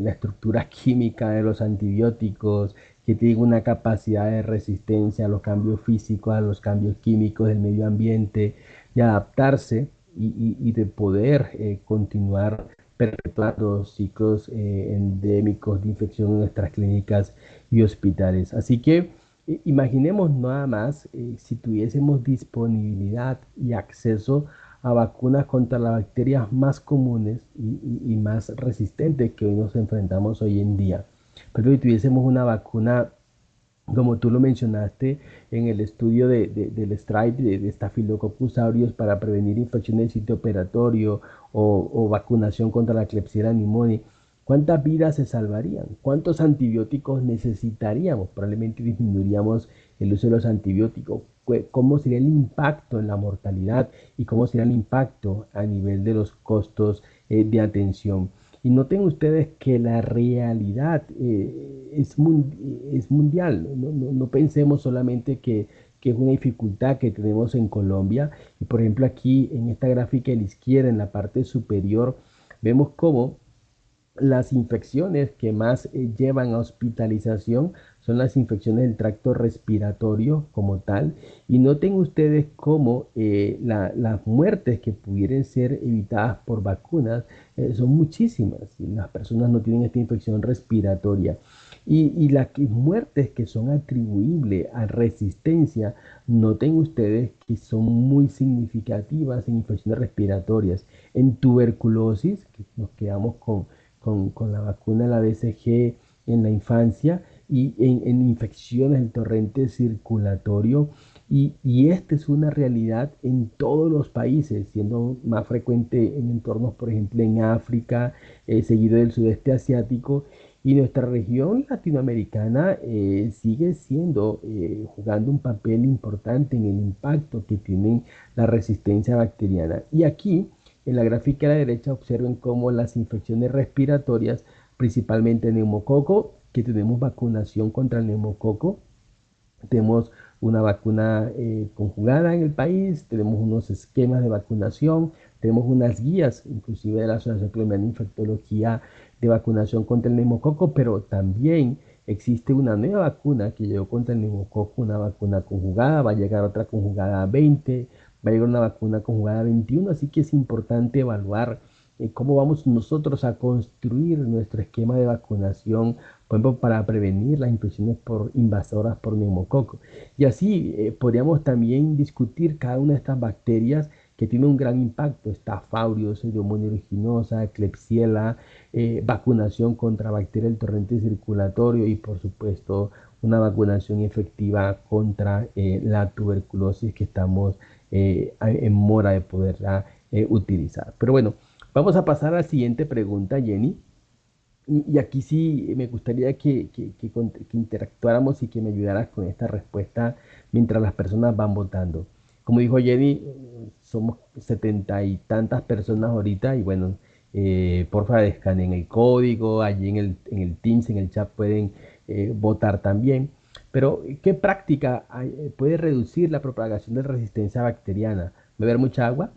S4: la estructura química de los antibióticos, que tienen una capacidad de resistencia a los cambios físicos, a los cambios químicos del medio ambiente, de adaptarse y de poder continuar perpetuando ciclos endémicos de infección en nuestras clínicas y hospitales. Así que imaginemos nada más si tuviésemos disponibilidad y acceso a vacunas contra las bacterias más comunes y más resistentes que hoy nos enfrentamos hoy en día. Pero si tuviésemos una vacuna, como tú lo mencionaste en el estudio del STRIPE, de Staphylococcus aureus para prevenir infecciones del sitio operatorio o vacunación contra la Klebsiella pneumoniae, ¿cuántas vidas se salvarían? ¿Cuántos antibióticos necesitaríamos? Probablemente disminuiríamos el uso de los antibióticos. ¿Cómo sería el impacto en la mortalidad y cómo sería el impacto a nivel de los costos de atención? Y noten ustedes que la realidad es mundial. No pensemos solamente que es una dificultad que tenemos en Colombia. Y por ejemplo aquí en esta gráfica a la izquierda, en la parte superior, vemos cómo las infecciones que más llevan a hospitalización son las infecciones del tracto respiratorio como tal. Y noten ustedes cómo las muertes que pudieran ser evitadas por vacunas son muchísimas. Y las personas no tienen esta infección respiratoria. Y las muertes que son atribuibles a resistencia, noten ustedes que son muy significativas en infecciones respiratorias. En tuberculosis, que nos quedamos con la vacuna de la BCG en la infancia, y en infecciones del torrente circulatorio. Y esta es una realidad en todos los países, siendo más frecuente en entornos, por ejemplo, en África, seguido del sudeste asiático. Y nuestra región latinoamericana sigue siendo, jugando un papel importante en el impacto que tiene la resistencia bacteriana. Y aquí, en la gráfica a la derecha, observen cómo las infecciones respiratorias, principalmente neumococo, que tenemos vacunación contra el neumococo, tenemos una vacuna conjugada en el país, tenemos unos esquemas de vacunación, tenemos unas guías, inclusive de la Asociación Colombiana de Infectología, de vacunación contra el neumococo, pero también existe una nueva vacuna que llegó contra el neumococo, una vacuna conjugada, va a llegar otra conjugada a 20, va a llegar una vacuna conjugada a 21, así que es importante evaluar cómo vamos nosotros a construir nuestro esquema de vacunación, por ejemplo, para prevenir las infecciones invasoras por neumococo. Y así podríamos también discutir cada una de estas bacterias que tiene un gran impacto: Staph Pseudomonas aeruginosa, Klebsiella, vacunación contra bacterias del torrente circulatorio y, por supuesto, una vacunación efectiva contra la tuberculosis que estamos en mora de poderla utilizar. Pero bueno, vamos a pasar a la siguiente pregunta, Jenny. Y aquí sí me gustaría que interactuáramos y que me ayudaras con esta respuesta mientras las personas van votando. Como dijo Jenny, somos 70 y tantas personas ahorita y bueno, porfa escaneen el código, allí en el Teams, en el chat pueden votar también. Pero, ¿qué práctica puede reducir la propagación de resistencia bacteriana? ¿Beber mucha agua?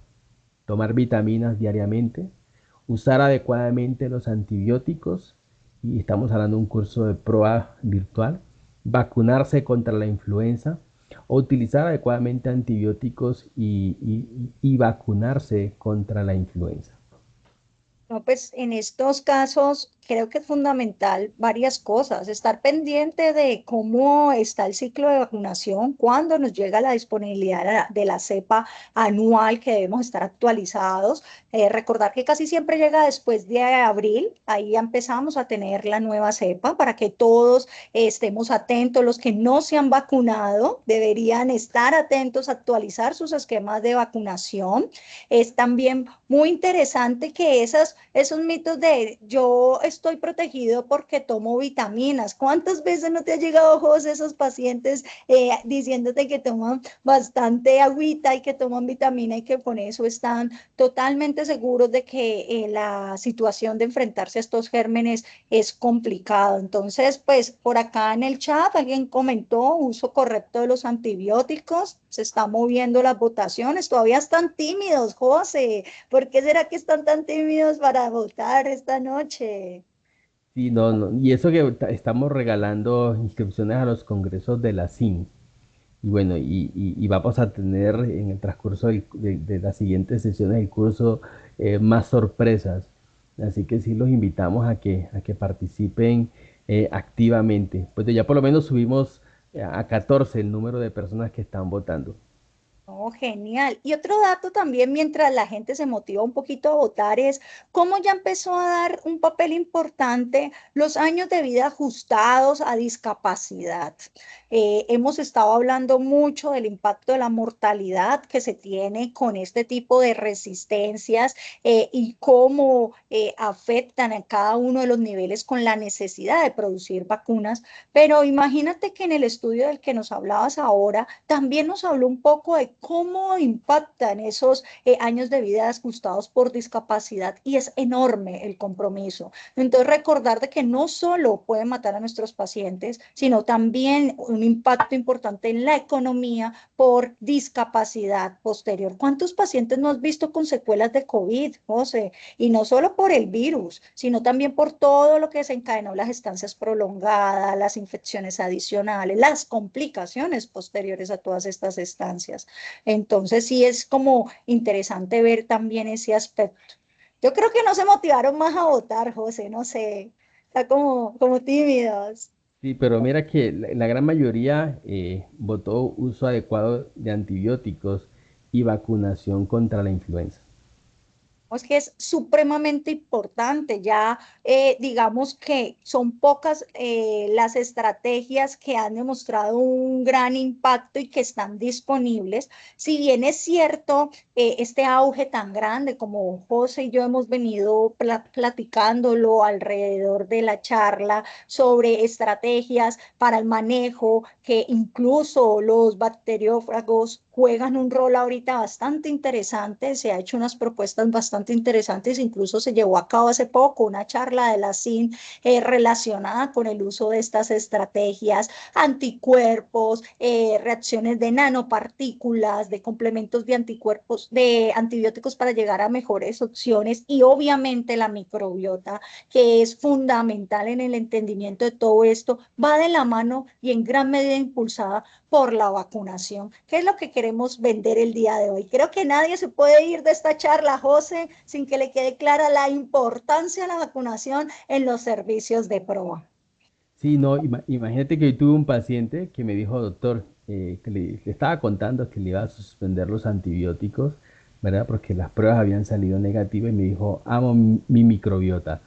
S4: ¿Tomar vitaminas diariamente? ¿Usar adecuadamente los antibióticos? Y estamos hablando de un curso de prueba virtual. ¿Vacunarse contra la influenza? ¿O utilizar adecuadamente antibióticos y vacunarse contra la influenza?
S2: No, pues en estos casos creo que es fundamental varias cosas. Estar pendiente de cómo está el ciclo de vacunación, cuándo nos llega la disponibilidad de la cepa anual que debemos estar actualizados. Recordar que casi siempre llega después de abril. Ahí ya empezamos a tener la nueva cepa para que todos estemos atentos. Los que no se han vacunado deberían estar atentos a actualizar sus esquemas de vacunación. Es también muy interesante que esos mitos de yo estoy protegido porque tomo vitaminas. ¿Cuántas veces no te ha llegado, José, esos pacientes diciéndote que toman bastante agüita y que toman vitamina y que con eso están totalmente seguros de que la situación de enfrentarse a estos gérmenes es complicado? Entonces, pues por acá en el chat alguien comentó uso correcto de los antibióticos, se están moviendo las votaciones, todavía están tímidos, José. ¿Por qué será que están tan tímidos para votar esta noche?
S4: Sí, no, no. Y eso que estamos regalando inscripciones a los congresos de la CIN. Y bueno, y vamos a tener en el transcurso de las siguientes sesiones del curso más sorpresas. Así que sí los invitamos a que participen activamente. Pues ya por lo menos subimos a 14 el número de personas que están votando.
S2: Oh, genial. Y otro dato también, mientras la gente se motiva un poquito a votar, es cómo ya empezó a dar un papel importante los años de vida ajustados a discapacidad. Hemos estado hablando mucho del impacto de la mortalidad que se tiene con este tipo de resistencias y cómo afectan a cada uno de los niveles con la necesidad de producir vacunas. Pero imagínate que en el estudio del que nos hablabas ahora, también nos habló un poco de cómo impactan esos años de vida ajustados por discapacidad y es enorme el compromiso. Entonces, recordar de que no solo pueden matar a nuestros pacientes, sino también un impacto importante en la economía por discapacidad posterior. ¿Cuántos pacientes no has visto con secuelas de COVID, José? Y no solo por el virus, sino también por todo lo que desencadenó las estancias prolongadas, las infecciones adicionales, las complicaciones posteriores a todas estas estancias. Entonces sí es como interesante ver también ese aspecto. Yo creo que no se motivaron más a votar, José, no sé, está como tímidos.
S4: Sí, pero mira que la gran mayoría votó uso adecuado de antibióticos y vacunación contra la influenza.
S2: Es que es supremamente importante. Ya digamos que son pocas las estrategias que han demostrado un gran impacto y que están disponibles. Si bien es cierto, este auge tan grande como José y yo hemos venido platicándolo alrededor de la charla sobre estrategias para el manejo, que incluso los bacteriófagos juegan un rol ahorita bastante interesante. Se ha hecho unas propuestas bastante interesantes, incluso se llevó a cabo hace poco una charla de la CIN relacionada con el uso de estas estrategias, anticuerpos, reacciones de nanopartículas, de complementos de anticuerpos, de antibióticos para llegar a mejores opciones y obviamente la microbiota, que es fundamental en el entendimiento de todo esto, va de la mano y en gran medida impulsada por la vacunación. ¿Qué es lo que queremos vender el día de hoy? Creo que nadie se puede ir de esta charla, José, sin que le quede clara la importancia de la vacunación en los servicios de PROA.
S4: Sí, no, imagínate que yo tuve un paciente que me dijo, doctor, que le estaba contando que le iba a suspender los antibióticos, ¿verdad? Porque las pruebas habían salido negativas y me dijo, amo mi microbiota.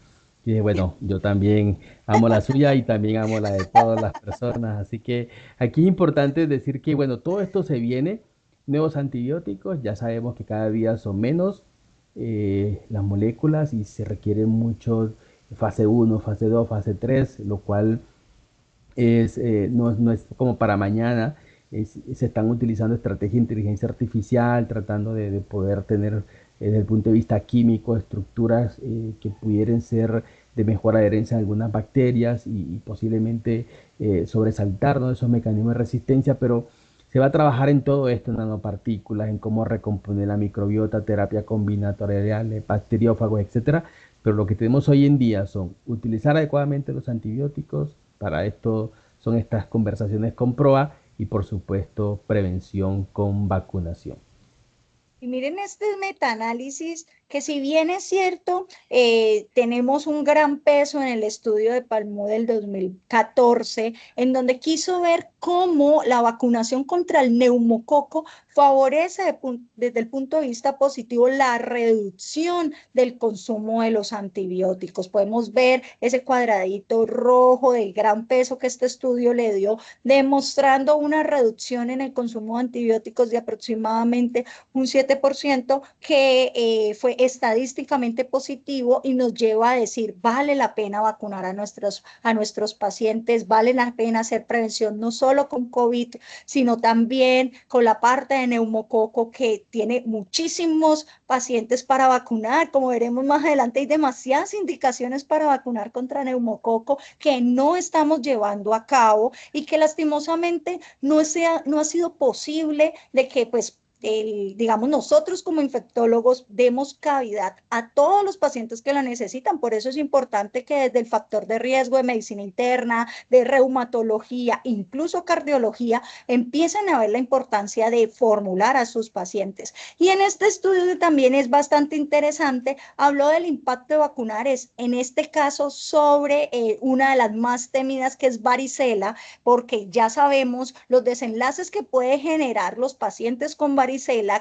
S4: Y dije, bueno, yo también amo la suya y también amo la de todas las personas. Así que aquí es importante decir que, bueno, todo esto se viene, nuevos antibióticos, ya sabemos que cada día son menos las moléculas y se requieren muchos fase uno, fase 2, fase 3, lo cual no es como para mañana. Se están utilizando estrategias de inteligencia artificial, tratando de poder tener desde el punto de vista químico estructuras que pudieran ser de mejor adherencia a algunas bacterias y posiblemente sobresaltar, ¿no?, esos mecanismos de resistencia, pero se va a trabajar en todo esto, en nanopartículas, en cómo recomponer la microbiota, terapia combinatorial, bacteriófagos, etcétera. Pero lo que tenemos hoy en día son utilizar adecuadamente los antibióticos, para esto son estas conversaciones con PROA y por supuesto prevención con vacunación.
S2: Y miren este metaanálisis que si bien es cierto, tenemos un gran peso en el estudio de Palmú del 2014, en donde quiso ver cómo la vacunación contra el neumococo favorece desde el punto de vista positivo la reducción del consumo de los antibióticos. Podemos ver ese cuadradito rojo del gran peso que este estudio le dio, demostrando una reducción en el consumo de antibióticos de aproximadamente un 7%, que fue estadísticamente positivo y nos lleva a decir, vale la pena vacunar a nuestros pacientes, vale la pena hacer prevención no solo con COVID, sino también con la parte de neumococo, que tiene muchísimos pacientes para vacunar. Como veremos más adelante, hay demasiadas indicaciones para vacunar contra neumococo que no estamos llevando a cabo y que lastimosamente no ha sido posible de que pues digamos, nosotros como infectólogos demos cavidad a todos los pacientes que la necesitan. Por eso es importante que desde el factor de riesgo de medicina interna, de reumatología, incluso cardiología, empiecen a ver la importancia de formular a sus pacientes. Y en este estudio, que también es bastante interesante, habló del impacto de vacunar, en este caso sobre una de las más temidas, que es varicela, porque ya sabemos los desenlaces que puede generar los pacientes con varicela,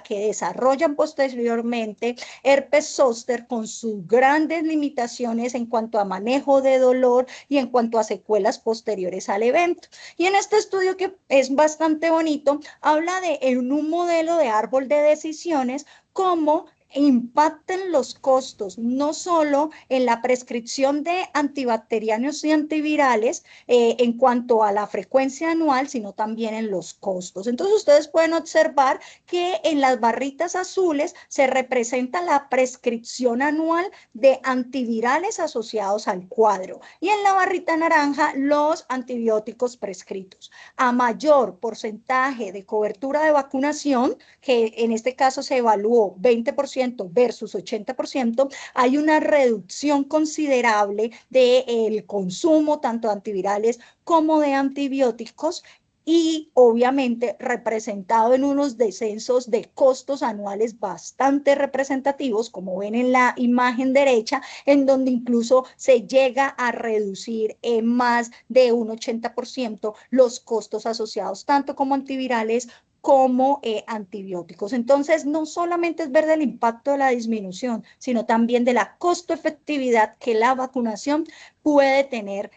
S2: que desarrollan posteriormente herpes zóster, con sus grandes limitaciones en cuanto a manejo de dolor y en cuanto a secuelas posteriores al evento. Y en este estudio, que es bastante bonito, habla de en un modelo de árbol de decisiones cómo impacten los costos, no solo en la prescripción de antibacterianos y antivirales en cuanto a la frecuencia anual, sino también en los costos. Entonces ustedes pueden observar que en las barritas azules se representa la prescripción anual de antivirales asociados al cuadro, y en la barrita naranja los antibióticos prescritos. A mayor porcentaje de cobertura de vacunación, que en este caso se evaluó 20% versus 80%, hay una reducción considerable del consumo tanto de antivirales como de antibióticos, y obviamente representado en unos descensos de costos anuales bastante representativos, como ven en la imagen derecha, en donde incluso se llega a reducir en más de un 80% los costos asociados tanto como antivirales como antibióticos. Entonces, no solamente es ver el impacto de la disminución, sino también de la costo-efectividad que la vacunación puede tener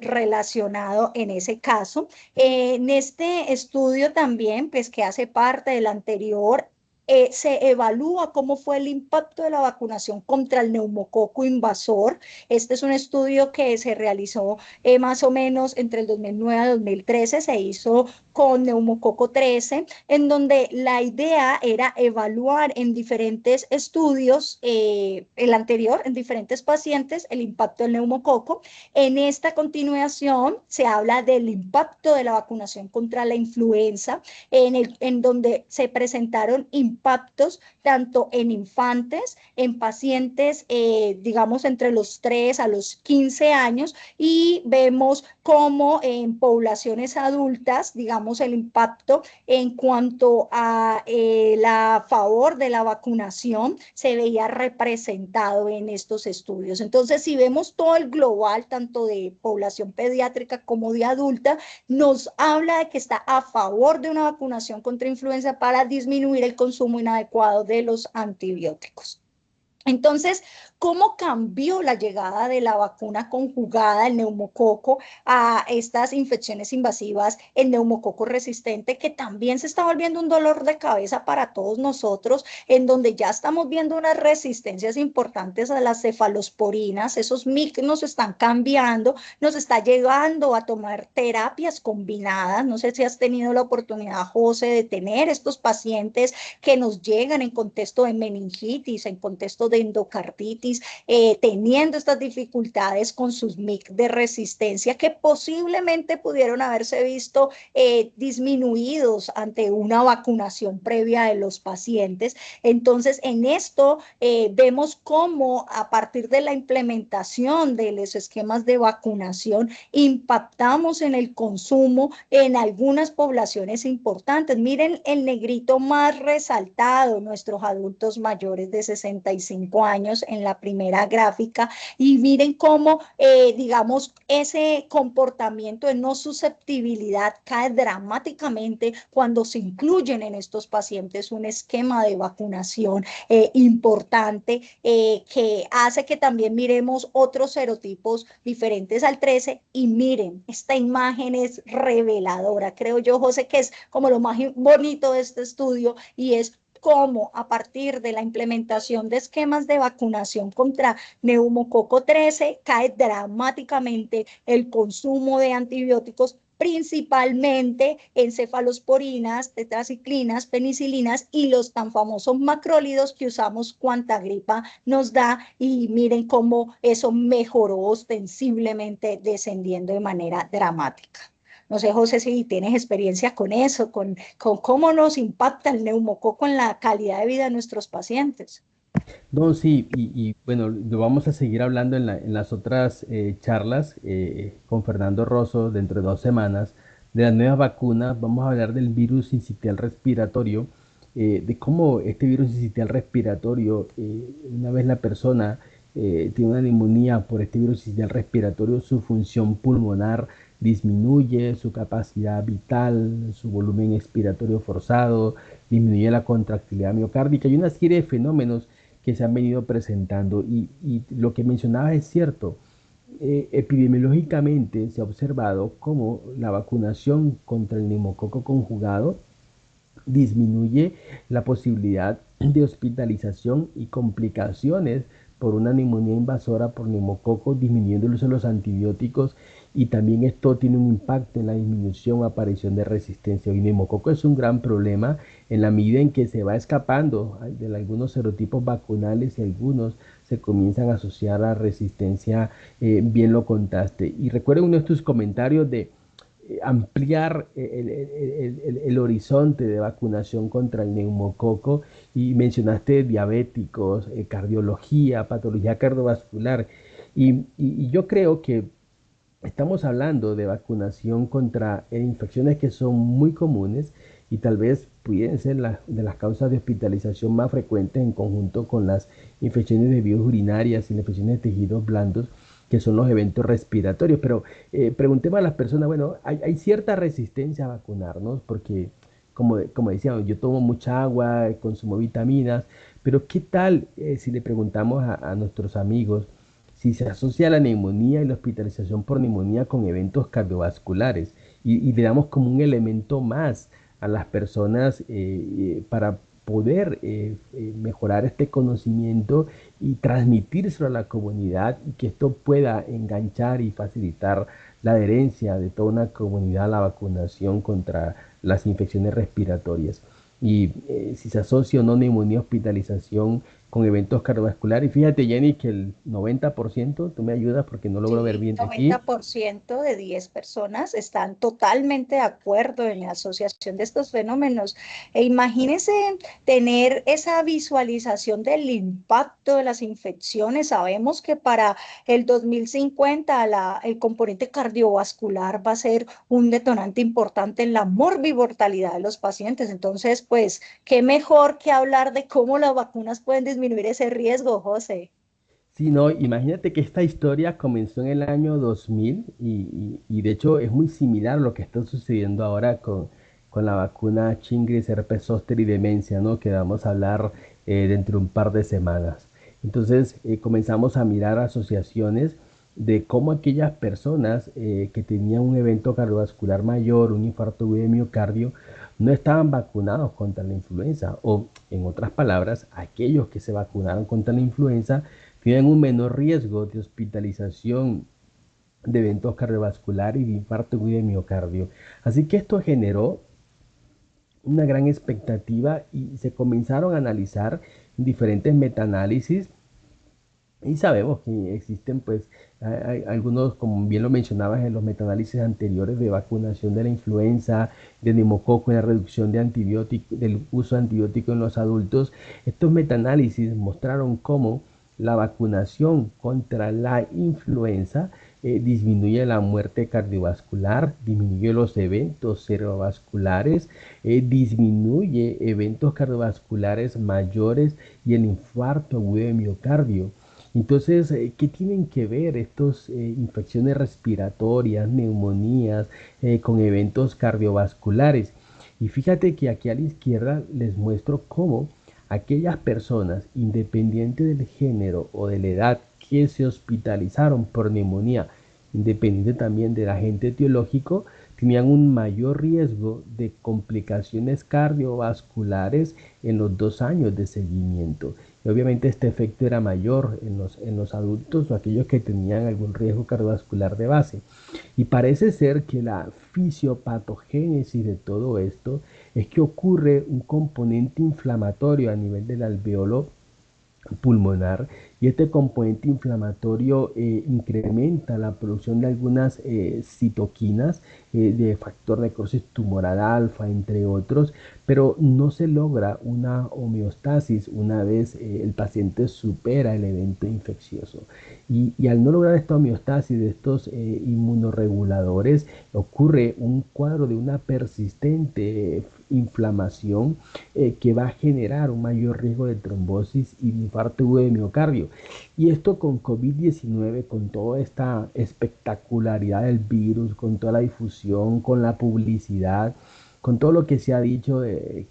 S2: relacionado en ese caso. En este estudio también, pues que hace parte del anterior, se evalúa cómo fue el impacto de la vacunación contra el neumococo invasor. Este es un estudio que se realizó más o menos entre el 2009 a 2013, se hizo con neumococo 13, en donde la idea era evaluar en diferentes estudios, el anterior, en diferentes pacientes, el impacto del neumococo. En esta continuación se habla del impacto de la vacunación contra la influenza, en donde se presentaron impactos tanto en infantes, en pacientes, digamos, entre los 3 a los 15 años, y vemos cómo en poblaciones adultas, digamos, el impacto en cuanto a la favor de la vacunación se veía representado en estos estudios. Entonces, si vemos todo el global, tanto de población pediátrica como de adulta, nos habla de que está a favor de una vacunación contra influenza para disminuir el consumo inadecuado de los antibióticos. Entonces, ¿cómo cambió la llegada de la vacuna conjugada, el neumococo, a estas infecciones invasivas, el neumococo resistente, que también se está volviendo un dolor de cabeza para todos nosotros, en donde ya estamos viendo unas resistencias importantes a las cefalosporinas? Esos MIC nos están cambiando, nos está llegando a tomar terapias combinadas. No sé si has tenido la oportunidad, José, de tener estos pacientes que nos llegan en contexto de meningitis, en contexto de endocarditis, teniendo estas dificultades con sus MIC de resistencia que posiblemente pudieron haberse visto disminuidos ante una vacunación previa de los pacientes. Entonces, en esto vemos cómo a partir de la implementación de los esquemas de vacunación impactamos en el consumo en algunas poblaciones importantes. Miren el negrito más resaltado, nuestros adultos mayores de 65 años en la primera gráfica, y miren cómo, digamos, ese comportamiento de no susceptibilidad cae dramáticamente cuando se incluyen en estos pacientes un esquema de vacunación importante, que hace que también miremos otros serotipos diferentes al 13. Y miren, esta imagen es reveladora, creo yo, José, que es como lo más bonito de este estudio, y es cómo a partir de la implementación de esquemas de vacunación contra neumococo 13 cae dramáticamente el consumo de antibióticos, principalmente encefalosporinas, tetraciclinas, penicilinas y los tan famosos macrólidos que usamos cuanta gripa nos da. Y miren cómo eso mejoró ostensiblemente, descendiendo de manera dramática. No sé, José, si tienes experiencia con eso, con cómo nos impacta el neumococo en la calidad de vida de nuestros pacientes.
S4: No, sí, bueno, lo vamos a seguir hablando en las otras charlas con Fernando Rosso dentro de 2 semanas de las nuevas vacunas. Vamos a hablar del virus sincitial respiratorio, de cómo este virus sincitial respiratorio, una vez la persona tiene una neumonía por este virus sincitial respiratorio, su función pulmonar disminuye, su capacidad vital, su volumen expiratorio forzado, disminuye la contractilidad miocárdica y una serie de fenómenos que se han venido presentando. Y lo que mencionaba es cierto. Epidemiológicamente se ha observado cómo la vacunación contra el neumococo conjugado disminuye la posibilidad de hospitalización y complicaciones por una neumonía invasora por neumococo, disminuyendo el uso de los antibióticos, y también esto tiene un impacto en la disminución o aparición de resistencia. El neumococo es un gran problema en la medida en que se va escapando de algunos serotipos vacunales y algunos se comienzan a asociar a resistencia, bien lo contaste. Y recuerden uno de tus comentarios de ampliar el horizonte de vacunación contra el neumococo, y mencionaste diabéticos, cardiología, patología cardiovascular, y yo creo que estamos hablando de vacunación contra infecciones que son muy comunes y tal vez pudieran ser de las causas de hospitalización más frecuentes en conjunto con las infecciones de vías urinarias y las infecciones de tejidos blandos, que son los eventos respiratorios. Pero preguntemos a las personas, bueno, hay cierta resistencia a vacunarnos porque, como decíamos, yo tomo mucha agua, consumo vitaminas, pero ¿qué tal si le preguntamos a nuestros amigos si se asocia la neumonía y la hospitalización por neumonía con eventos cardiovasculares y le damos como un elemento más a las personas para poder mejorar este conocimiento y transmitírselo a la comunidad y que esto pueda enganchar y facilitar la adherencia de toda una comunidad a la vacunación contra las infecciones respiratorias? Y si se asocia o no neumonía, hospitalización con eventos cardiovasculares. Y fíjate, Jenny, que el 90%, tú me ayudas porque no logro ver
S2: Sí,
S4: bien aquí.
S2: 90% de 10 personas están totalmente de acuerdo en la asociación de estos fenómenos. E imagínense tener esa visualización del impacto de las infecciones. Sabemos que para el 2050 el componente cardiovascular va a ser un detonante importante en la morbimortalidad de los pacientes. Entonces, pues, qué mejor que hablar de cómo las vacunas pueden disminuir ese riesgo, José.
S4: Sí, no, imagínate que esta historia comenzó en el año 2000 y de hecho es muy similar a lo que está sucediendo ahora con la vacuna Shingrix, herpes zóster y demencia, ¿no? Que vamos a hablar dentro de un par de semanas. Entonces comenzamos a mirar asociaciones de cómo aquellas personas que tenían un evento cardiovascular mayor, un infarto agudo de miocardio, no estaban vacunados contra la influenza, o en otras palabras, aquellos que se vacunaron contra la influenza tienen un menor riesgo de hospitalización, de eventos cardiovasculares y de infarto agudo de miocardio. Así que esto generó una gran expectativa y se comenzaron a analizar diferentes metaanálisis y sabemos que existen pues algunos, como bien lo mencionabas en los metaanálisis anteriores, de vacunación de la influenza, de neumococo, en la reducción de antibióticos, del uso de antibióticos en los adultos. Estos metaanálisis mostraron cómo la vacunación contra la influenza disminuye la muerte cardiovascular, disminuye los eventos cerebrovasculares, disminuye eventos cardiovasculares mayores y el infarto agudo de miocardio. Entonces, ¿qué tienen que ver estas infecciones respiratorias, neumonías, con eventos cardiovasculares? Y fíjate que aquí a la izquierda les muestro cómo aquellas personas, independiente del género o de la edad, que se hospitalizaron por neumonía, independiente también del agente etiológico, tenían un mayor riesgo de complicaciones cardiovasculares en los 2 años de seguimiento. Y obviamente este efecto era mayor en los adultos o aquellos que tenían algún riesgo cardiovascular de base. Y parece ser que la fisiopatogénesis de todo esto es que ocurre un componente inflamatorio a nivel del alveolo pulmonar y este componente inflamatorio incrementa la producción de algunas citoquinas de factor necrosis tumoral alfa, entre otros, pero no se logra una homeostasis una vez el paciente supera el evento infeccioso. Y al no lograr esta homeostasis de estos inmunoreguladores, ocurre un cuadro de una persistente inflamación que va a generar un mayor riesgo de trombosis y de infarto agudo de miocardio. Y esto con COVID-19, con toda esta espectacularidad del virus, con toda la difusión, con la publicidad, con todo lo que se ha dicho de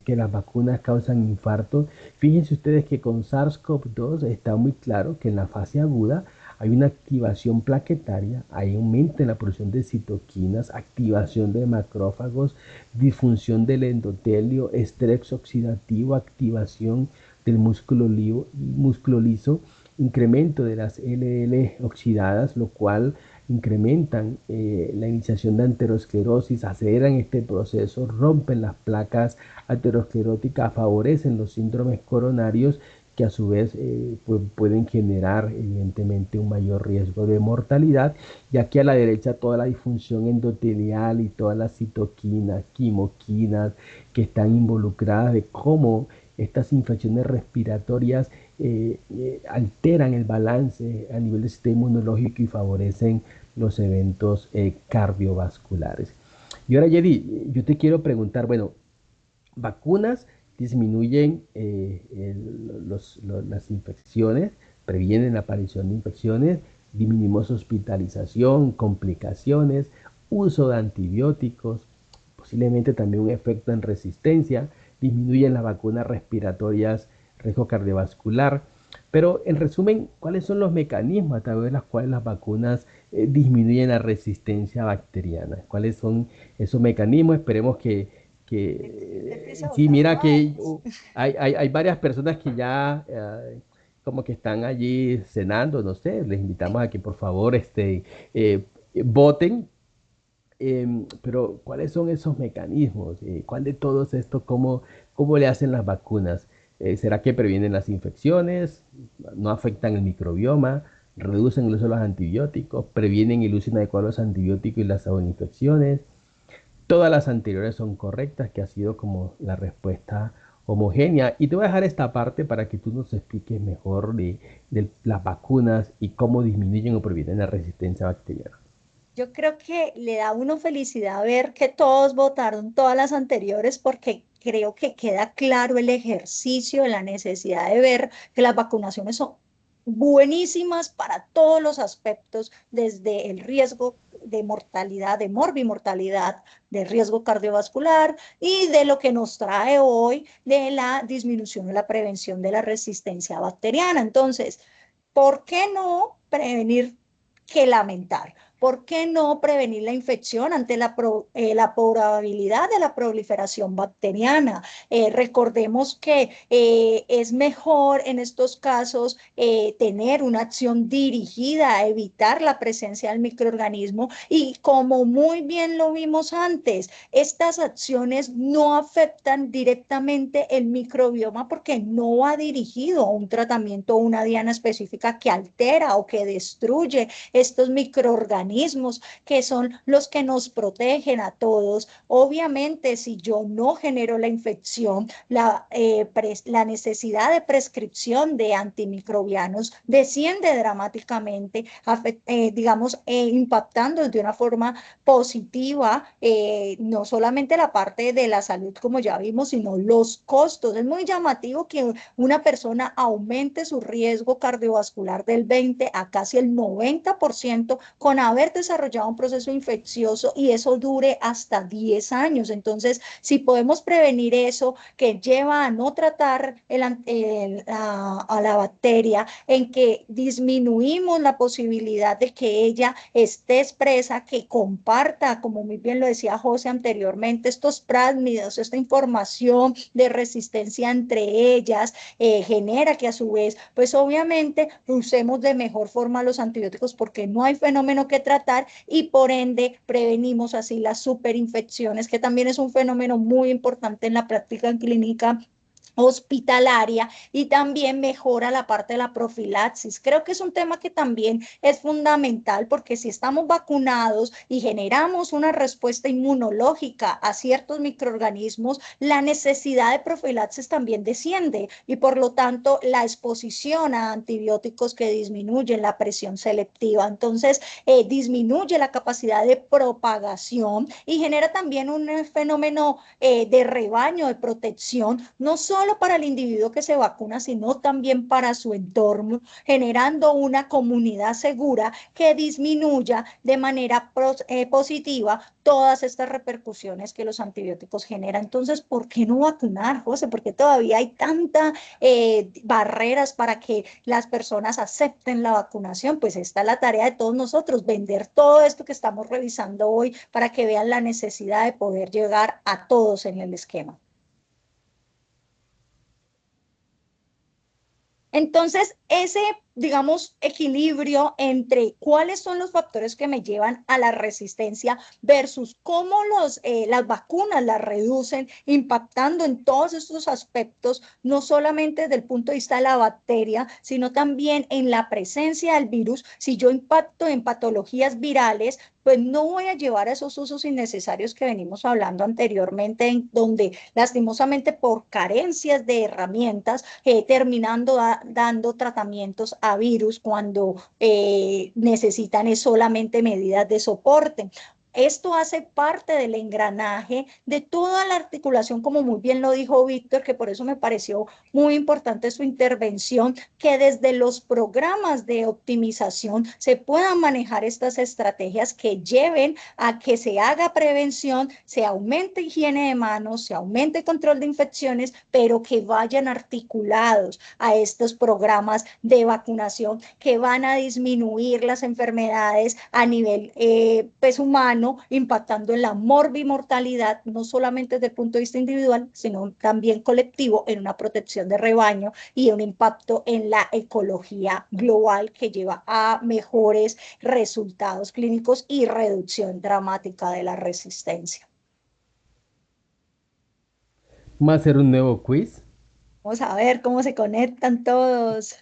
S4: que las vacunas causan infarto. Fíjense ustedes que con SARS-CoV-2 está muy claro que en la fase aguda hay una activación plaquetaria, hay aumento en la producción de citoquinas, activación de macrófagos, disfunción del endotelio, estrés oxidativo, activación del músculo liso, incremento de las LL oxidadas, lo cual incrementan la iniciación de aterosclerosis, aceleran este proceso, rompen las placas ateroscleróticas, favorecen los síndromes coronarios que a su vez pues pueden generar evidentemente un mayor riesgo de mortalidad. Y aquí a la derecha toda la disfunción endotelial y todas las citoquinas, quimoquinas que están involucradas, de cómo estas infecciones respiratorias alteran el balance a nivel del sistema inmunológico y favorecen los eventos cardiovasculares. Y ahora, Yedi, yo te quiero preguntar, bueno, vacunas disminuyen las infecciones, previenen la aparición de infecciones, disminuimos hospitalización, complicaciones, uso de antibióticos, posiblemente también un efecto en resistencia, disminuyen las vacunas respiratorias, riesgo cardiovascular. Pero en resumen, ¿cuáles son los mecanismos a través de los cuales las vacunas disminuyen la resistencia bacteriana? ¿Cuáles son esos mecanismos? Esperemos sí, mira que hay varias personas que ya como que están allí cenando, no sé, les invitamos a que por favor voten. Pero ¿cuáles son esos mecanismos? ¿Cuál de todos estos, cómo le hacen las vacunas? ¿Será que previenen las infecciones? ¿No afectan el microbioma? ¿Reducen el uso de los antibióticos? ¿Previenen el uso inadecuado de los antibióticos y las infecciones? Todas las anteriores son correctas, que ha sido como la respuesta homogénea. Y te voy a dejar esta parte para que tú nos expliques mejor de las vacunas y cómo disminuyen o previenen la resistencia bacteriana.
S2: Yo creo que le da a uno felicidad ver que todos votaron todas las anteriores porque creo que queda claro el ejercicio de la necesidad de ver que las vacunaciones son buenísimas para todos los aspectos, desde el riesgo de mortalidad, de morbimortalidad, de riesgo cardiovascular y de lo que nos trae hoy de la disminución y la prevención de la resistencia bacteriana. Entonces, ¿por qué no prevenir que lamentar? ¿Por qué no prevenir la infección ante la probabilidad de la proliferación bacteriana? Recordemos que es mejor en estos casos tener una acción dirigida a evitar la presencia del microorganismo y como muy bien lo vimos antes, estas acciones no afectan directamente el microbioma porque no va dirigido a un tratamiento o una diana específica que altera o que destruye estos microorganismos que son los que nos protegen a todos. Obviamente, si yo no genero la infección, la necesidad de prescripción de antimicrobianos desciende dramáticamente, digamos, impactando de una forma positiva, no solamente la parte de la salud, como ya vimos, sino los costos. Es muy llamativo que una persona aumente su riesgo cardiovascular del 20 a casi el 90% con haber desarrollado un proceso infeccioso y eso dure hasta 10 años. Entonces, si podemos prevenir eso que lleva a no tratar a la bacteria, en que disminuimos la posibilidad de que ella esté expresa, que comparta, como muy bien lo decía José anteriormente, estos plásmidos, esta información de resistencia entre ellas, genera que a su vez, pues obviamente usemos de mejor forma los antibióticos porque no hay fenómeno que tratar y por ende prevenimos así las superinfecciones, que también es un fenómeno muy importante en la práctica clínica hospitalaria y también mejora la parte de la profilaxis. Creo que es un tema que también es fundamental porque si estamos vacunados y generamos una respuesta inmunológica a ciertos microorganismos, la necesidad de profilaxis también desciende y por lo tanto la exposición a antibióticos que disminuyen la presión selectiva. Entonces, disminuye la capacidad de propagación y genera también un fenómeno de rebaño, de protección, no solo para el individuo que se vacuna, sino también para su entorno, generando una comunidad segura que disminuya de manera positiva todas estas repercusiones que los antibióticos generan. Entonces, ¿por qué no vacunar, José? Porque todavía hay tantas barreras para que las personas acepten la vacunación. Pues esta es la tarea de todos nosotros, vender todo esto que estamos revisando hoy para que vean la necesidad de poder llegar a todos en el esquema. Entonces, ese, digamos, equilibrio entre cuáles son los factores que me llevan a la resistencia versus cómo las vacunas las reducen, impactando en todos estos aspectos, no solamente desde el punto de vista de la bacteria, sino también en la presencia del virus. Si yo impacto en patologías virales, pues no voy a llevar a esos usos innecesarios que venimos hablando anteriormente, en donde lastimosamente por carencias de herramientas, terminando dando tratamientos a virus cuando necesitan es solamente medidas de soporte. Esto hace parte del engranaje de toda la articulación, como muy bien lo dijo Víctor, que por eso me pareció muy importante su intervención, que desde los programas de optimización se puedan manejar estas estrategias que lleven a que se haga prevención, se aumente higiene de manos, se aumente control de infecciones, pero que vayan articulados a estos programas de vacunación que van a disminuir las enfermedades a nivel pues, humano, impactando en la morbimortalidad, no solamente desde el punto de vista individual, sino también colectivo, en una protección de rebaño y un impacto en la ecología global que lleva a mejores resultados clínicos y reducción dramática de la resistencia.
S4: Vamos a hacer un nuevo quiz.
S2: Vamos a ver cómo se conectan todos.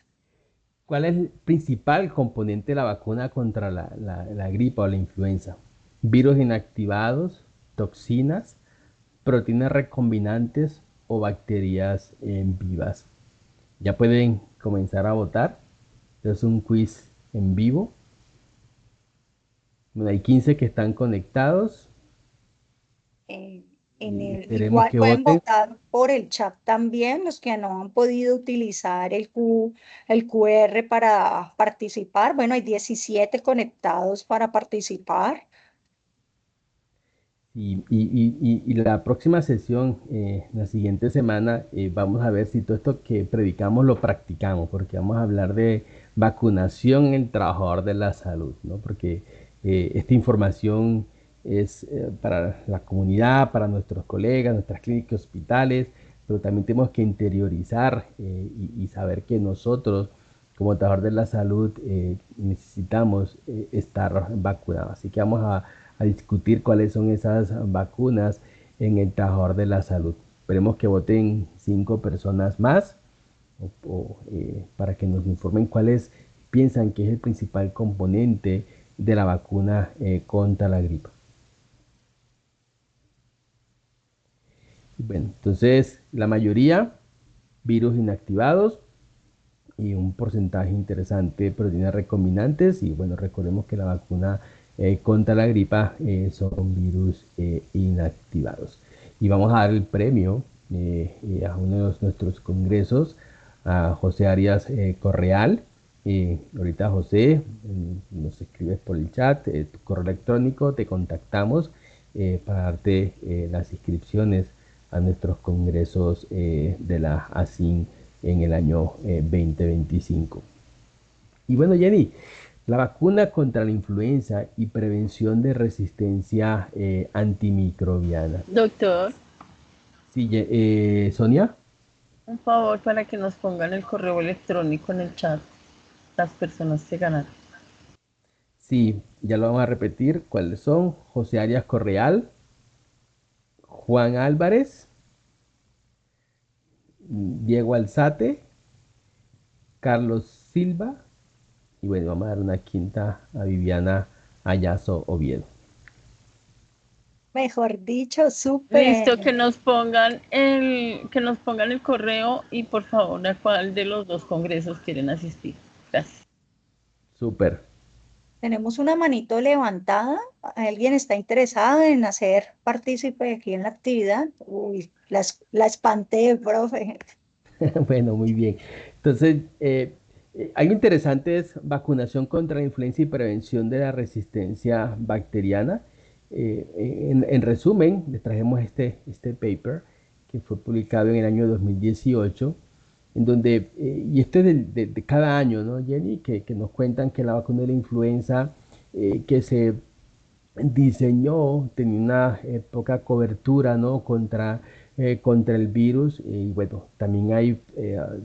S4: ¿Cuál es el principal componente de la vacuna contra la gripa o la influenza? ¿Virus inactivados, toxinas, proteínas recombinantes o bacterias vivas? Ya pueden comenzar a votar. Es un quiz en vivo. Bueno, hay 15 que están conectados.
S2: Igual
S4: Que
S2: pueden
S4: voten.
S2: votar por el chat también, los que no han podido utilizar el QR para participar. Bueno, hay 17 conectados para participar.
S4: Y la próxima sesión, la siguiente semana, vamos a ver si todo esto que predicamos lo practicamos, porque vamos a hablar de vacunación en el trabajador de la salud, ¿no? Porque esta información es para la comunidad, para nuestros colegas, nuestras clínicas, hospitales, pero también tenemos que interiorizar y saber que nosotros, como trabajador de la salud, necesitamos estar vacunados. Así que vamos a discutir cuáles son esas vacunas en el trabajador de la salud. Esperemos que voten 5 personas más para que nos informen cuáles piensan que es el principal componente de la vacuna contra la gripa. Bueno, entonces la mayoría virus inactivados y un porcentaje interesante de proteínas recombinantes, y bueno, recordemos que la vacuna contra la gripa son virus inactivados. Y vamos a dar el premio a uno de nuestros congresos, a José Arias Correal. Ahorita José, nos escribes por el chat, tu correo electrónico, te contactamos para darte las inscripciones a nuestros congresos de la ASIN en el año 2025. Y bueno, Jenny, la vacuna contra la influenza y prevención de resistencia antimicrobiana.
S5: Doctor,
S4: Sí, Sonia.
S5: un favor para que nos pongan el correo electrónico en el chat, las personas que ganaron.
S4: Sí, ya lo vamos a repetir. ¿Cuáles son? José Arias Correal, Juan Álvarez, Diego Alzate, Carlos Silva, y bueno, vamos a dar una quinta a Viviana Ayazo Oviedo.
S2: Mejor dicho, súper.
S5: Listo, que nos pongan el correo y por favor a cuál de los dos congresos quieren asistir. Gracias.
S4: Súper.
S2: Tenemos una manito levantada. ¿Alguien está interesado en hacer partícipe aquí en la actividad? Uy, la espanté, profe.
S4: Bueno, muy bien. Entonces, algo interesante es vacunación contra la influenza y prevención de la resistencia bacteriana. En resumen, les trajimos este paper que fue publicado en el año 2018, en donde, y esto es de cada año, ¿no, Jenny? Que nos cuentan que la vacuna de la influenza que se diseñó tenía una poca cobertura, ¿no? Contra el virus, y bueno, también hay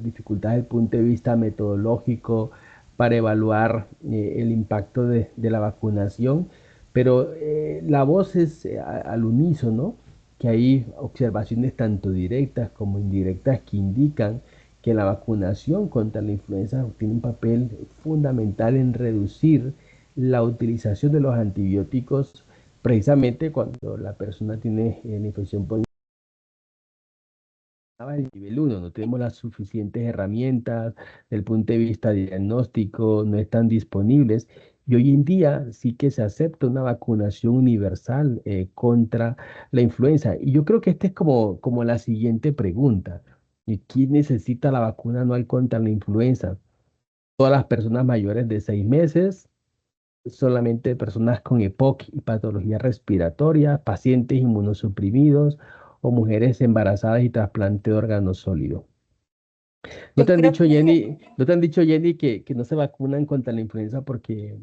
S4: dificultades desde el punto de vista metodológico para evaluar el impacto de la vacunación, pero la voz es al unísono, que hay observaciones tanto directas como indirectas que indican que la vacunación contra la influenza tiene un papel fundamental en reducir la utilización de los antibióticos precisamente cuando la persona tiene la infección por el nivel uno, no tenemos las suficientes herramientas desde el punto de vista diagnóstico, no están disponibles. Y hoy en día sí que se acepta una vacunación universal contra la influenza. Y yo creo que esta es como la siguiente pregunta. ¿Quién necesita la vacuna anual contra la influenza? ¿Todas las personas mayores de 6 meses? ¿Solamente personas con EPOC y patología respiratoria, pacientes inmunosuprimidos o mujeres embarazadas y trasplante de órganos sólidos? ¿No
S2: Yo
S4: te han
S2: creo
S4: dicho,
S2: que
S4: Jenny, no te han dicho, Jenny, que no se vacunan contra la influenza porque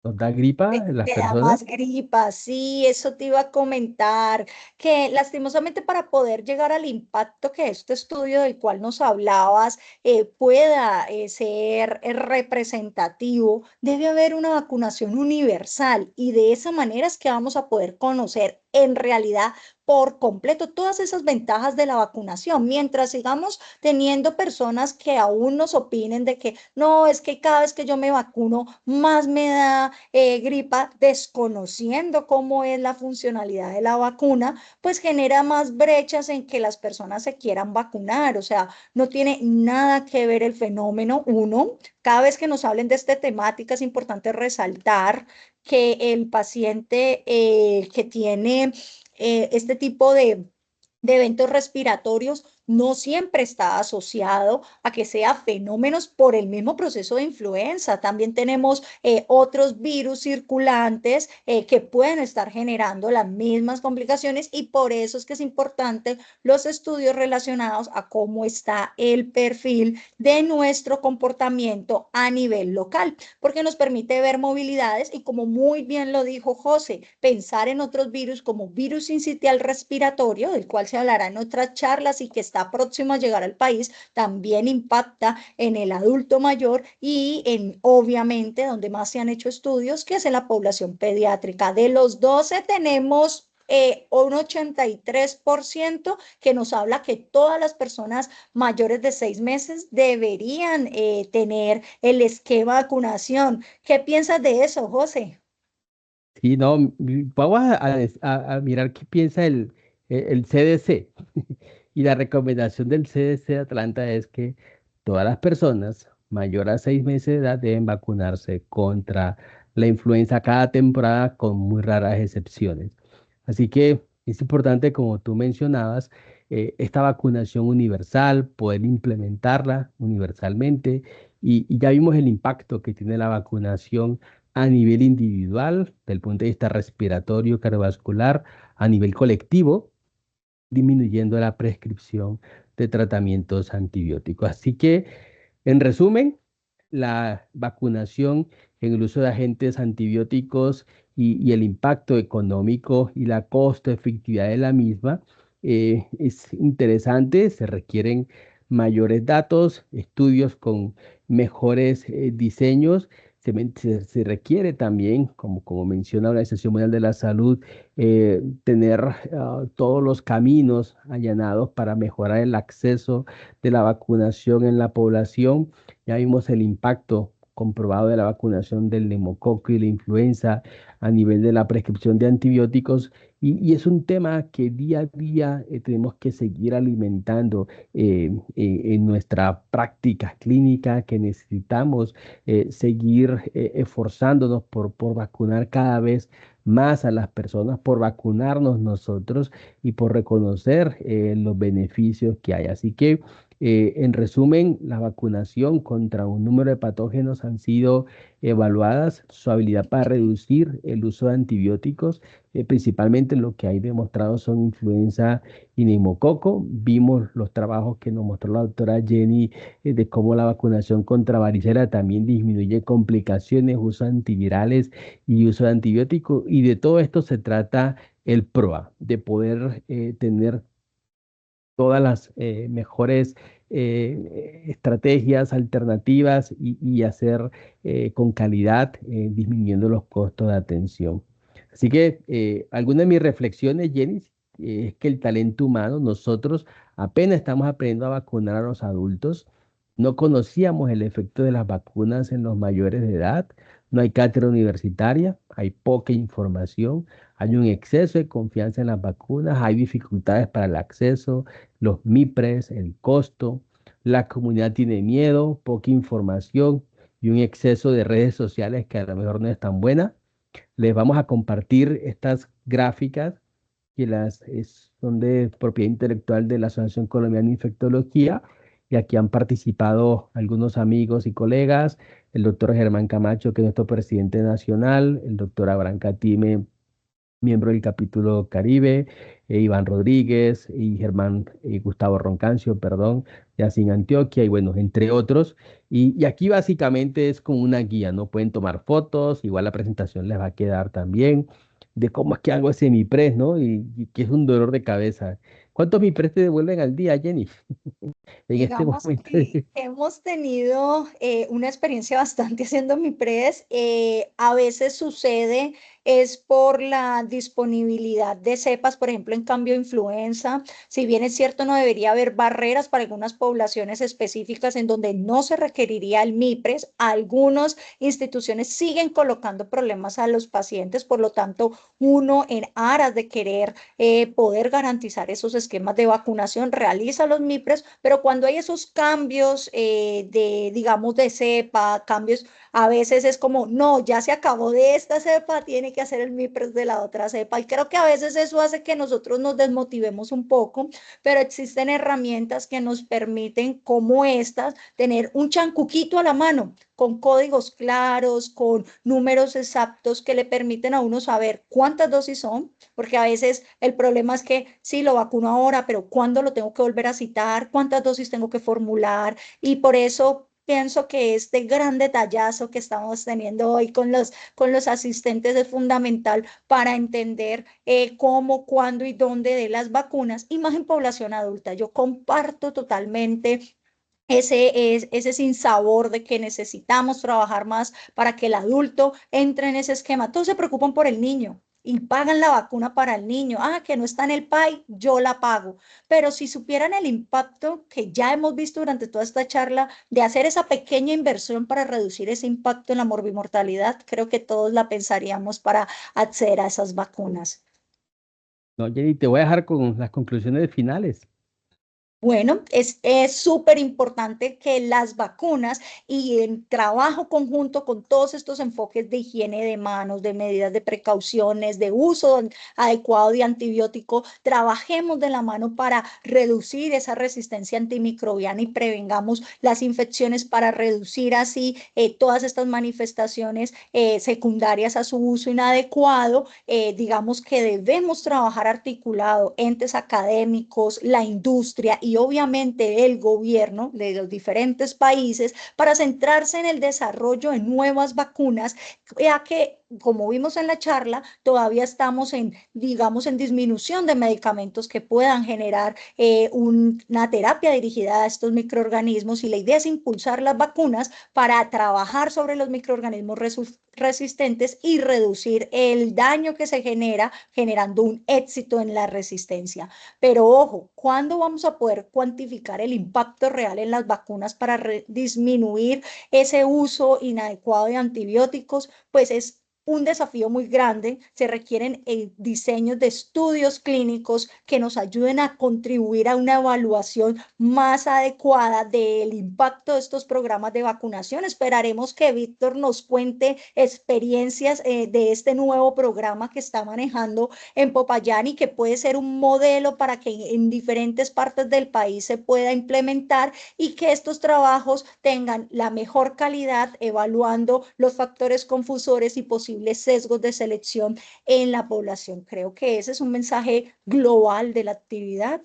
S4: nos da gripa en las
S2: te da
S4: personas?
S2: más gripa, sí, eso te iba a comentar, que lastimosamente para poder llegar al impacto que este estudio del cual nos hablabas pueda ser representativo, debe haber una vacunación universal y de esa manera es que vamos a poder conocer en realidad por completo todas esas ventajas de la vacunación, mientras sigamos teniendo personas que aún nos opinen de que no, es que cada vez que yo me vacuno más me da gripa, desconociendo cómo es la funcionalidad de la vacuna, pues genera más brechas en que las personas se quieran vacunar. O sea, no tiene nada que ver el fenómeno. Uno, cada vez que nos hablen de esta temática es importante resaltar que el paciente que tiene este tipo de eventos respiratorios no siempre está asociado a que sea fenómenos por el mismo proceso de influenza. También tenemos otros virus circulantes que pueden estar generando las mismas complicaciones y por eso es que es importante los estudios relacionados a cómo está el perfil de nuestro comportamiento a nivel local, porque nos permite ver movilidades y como muy bien lo dijo José, pensar en otros virus como virus sincitial respiratorio, del cual se hablará en otras charlas y que está próximo a llegar al país, también impacta en el adulto mayor y en, obviamente, donde más se han hecho estudios, que es en la población pediátrica. De los 12 tenemos un 83% que nos habla que todas las personas mayores de 6 meses deberían tener el esquema de vacunación. ¿Qué piensas de eso, José?
S4: Sí, no, vamos a mirar qué piensa el CDC. Y la recomendación del CDC de Atlanta es que todas las personas mayores a 6 meses de edad deben vacunarse contra la influenza cada temporada con muy raras excepciones. Así que es importante, como tú mencionabas, esta vacunación universal, poder implementarla universalmente y ya vimos el impacto que tiene la vacunación a nivel individual, del punto de vista respiratorio, cardiovascular, a nivel colectivo, disminuyendo la prescripción de tratamientos antibióticos. Así que, en resumen, la vacunación en el uso de agentes antibióticos y el impacto económico y la costo-efectividad de la misma es interesante, se requieren mayores datos, estudios con mejores diseños. Se requiere también, como menciona la Organización Mundial de la Salud, tener todos los caminos allanados para mejorar el acceso de la vacunación en la población. Ya vimos el impacto comprobado de la vacunación del neumococo y la influenza a nivel de la prescripción de antibióticos y es un tema que día a día tenemos que seguir alimentando en nuestra práctica clínica, que necesitamos seguir esforzándonos por vacunar cada vez más a las personas, por vacunarnos nosotros y por reconocer los beneficios que hay. Así que, en resumen, la vacunación contra un número de patógenos han sido evaluadas, su habilidad para reducir el uso de antibióticos, principalmente lo que hay demostrado son influenza y neumococo. Vimos los trabajos que nos mostró la doctora Jenny de cómo la vacunación contra varicela también disminuye complicaciones, uso de antivirales y uso de antibióticos. Y de todo esto se trata el PROA, de poder tener todas las mejores estrategias alternativas y hacer con calidad, disminuyendo los costos de atención. Así que algunas de mis reflexiones, Jenny, es que el talento humano, nosotros apenas estamos aprendiendo a vacunar a los adultos, no conocíamos el efecto de las vacunas en los mayores de edad, no hay cátedra universitaria, hay poca información, Hay un exceso de confianza en las vacunas, hay dificultades para el acceso, los MIPRES, el costo, la comunidad tiene miedo, poca información y un exceso de redes sociales que a lo mejor no es tan buena. Les vamos a compartir estas gráficas que son de propiedad intelectual de la Asociación Colombiana de Infectología, y aquí han participado algunos amigos y colegas, el doctor Germán Camacho, que es nuestro presidente nacional, el doctor Abraham Catime, miembro del capítulo Caribe, Iván Rodríguez y Germán Gustavo Roncancio, perdón, de ASIN Antioquia, y bueno, entre otros. Y aquí básicamente es como una guía, ¿no? Pueden tomar fotos, igual la presentación les va a quedar también, de cómo es que hago ese MIPRES, ¿no? Y que es un dolor de cabeza. ¿Cuántos MIPRES te devuelven al día, Jenny? En este
S2: Digamos
S4: momento.
S2: que hemos tenido una experiencia bastante haciendo mi press. A veces sucede es por la disponibilidad de cepas, por ejemplo, en cambio influenza. Si bien es cierto, no debería haber barreras para algunas poblaciones específicas en donde no se requeriría el MIPRES, algunas instituciones siguen colocando problemas a los pacientes, por lo tanto, uno en aras de querer poder garantizar esos esquemas de vacunación realiza los MIPRES, pero cuando hay esos cambios digamos, de cepa, cambios, a veces es como, no, ya se acabó de esta cepa, tiene que hacer el MIPRES de la otra cepa. Y creo que a veces eso hace que nosotros nos desmotivemos un poco, pero existen herramientas que nos permiten, como estas, tener un chancuquito a la mano, con códigos claros, con números exactos que le permiten a uno saber cuántas dosis son, porque a veces el problema es que sí, lo vacuno ahora, pero ¿cuándo lo tengo que volver a citar? ¿Cuántas dosis tengo que formular? Y por eso pienso que este gran detallazo que estamos teniendo hoy con los asistentes es fundamental para entender cómo, cuándo y dónde de las vacunas, y más en población adulta. Yo comparto totalmente ese sinsabor de que necesitamos trabajar más para que el adulto entre en ese esquema. Todos se preocupan por el niño y pagan la vacuna para el niño. Ah, que no está en el PAI, yo la pago. Pero si supieran el impacto que ya hemos visto durante toda esta charla de hacer esa pequeña inversión para reducir ese impacto en la morbimortalidad, creo que todos la pensaríamos para acceder a esas vacunas.
S4: No, Jenny, te voy a dejar con las conclusiones finales.
S2: Bueno, es súper importante que las vacunas y en trabajo conjunto con todos estos enfoques de higiene de manos, de medidas de precauciones, de uso adecuado de antibiótico, trabajemos de la mano para reducir esa resistencia antimicrobiana y prevengamos las infecciones para reducir así todas estas manifestaciones secundarias a su uso inadecuado. Digamos que debemos trabajar articulado, entes académicos, la industria y obviamente el gobierno de los diferentes países para centrarse en el desarrollo de nuevas vacunas, ya que, como vimos en la charla, todavía estamos digamos, en disminución de medicamentos que puedan generar una terapia dirigida a estos microorganismos, y la idea es impulsar las vacunas para trabajar sobre los microorganismos resistentes y reducir el daño que se genera generando un éxito en la resistencia. Pero ojo, ¿cuándo vamos a poder cuantificar el impacto real en las vacunas para disminuir ese uso inadecuado de antibióticos? Pues es un desafío muy grande. Se requieren diseños de estudios clínicos que nos ayuden a contribuir a una evaluación más adecuada del impacto de estos programas de vacunación. Esperaremos que Víctor nos cuente experiencias de este nuevo programa que está manejando en Popayán y que puede ser un modelo para que en diferentes partes del país se pueda implementar, y que estos trabajos tengan la mejor calidad, evaluando los factores confusores y posibles sesgos de selección en la población. Creo que ese es un mensaje global de la actividad.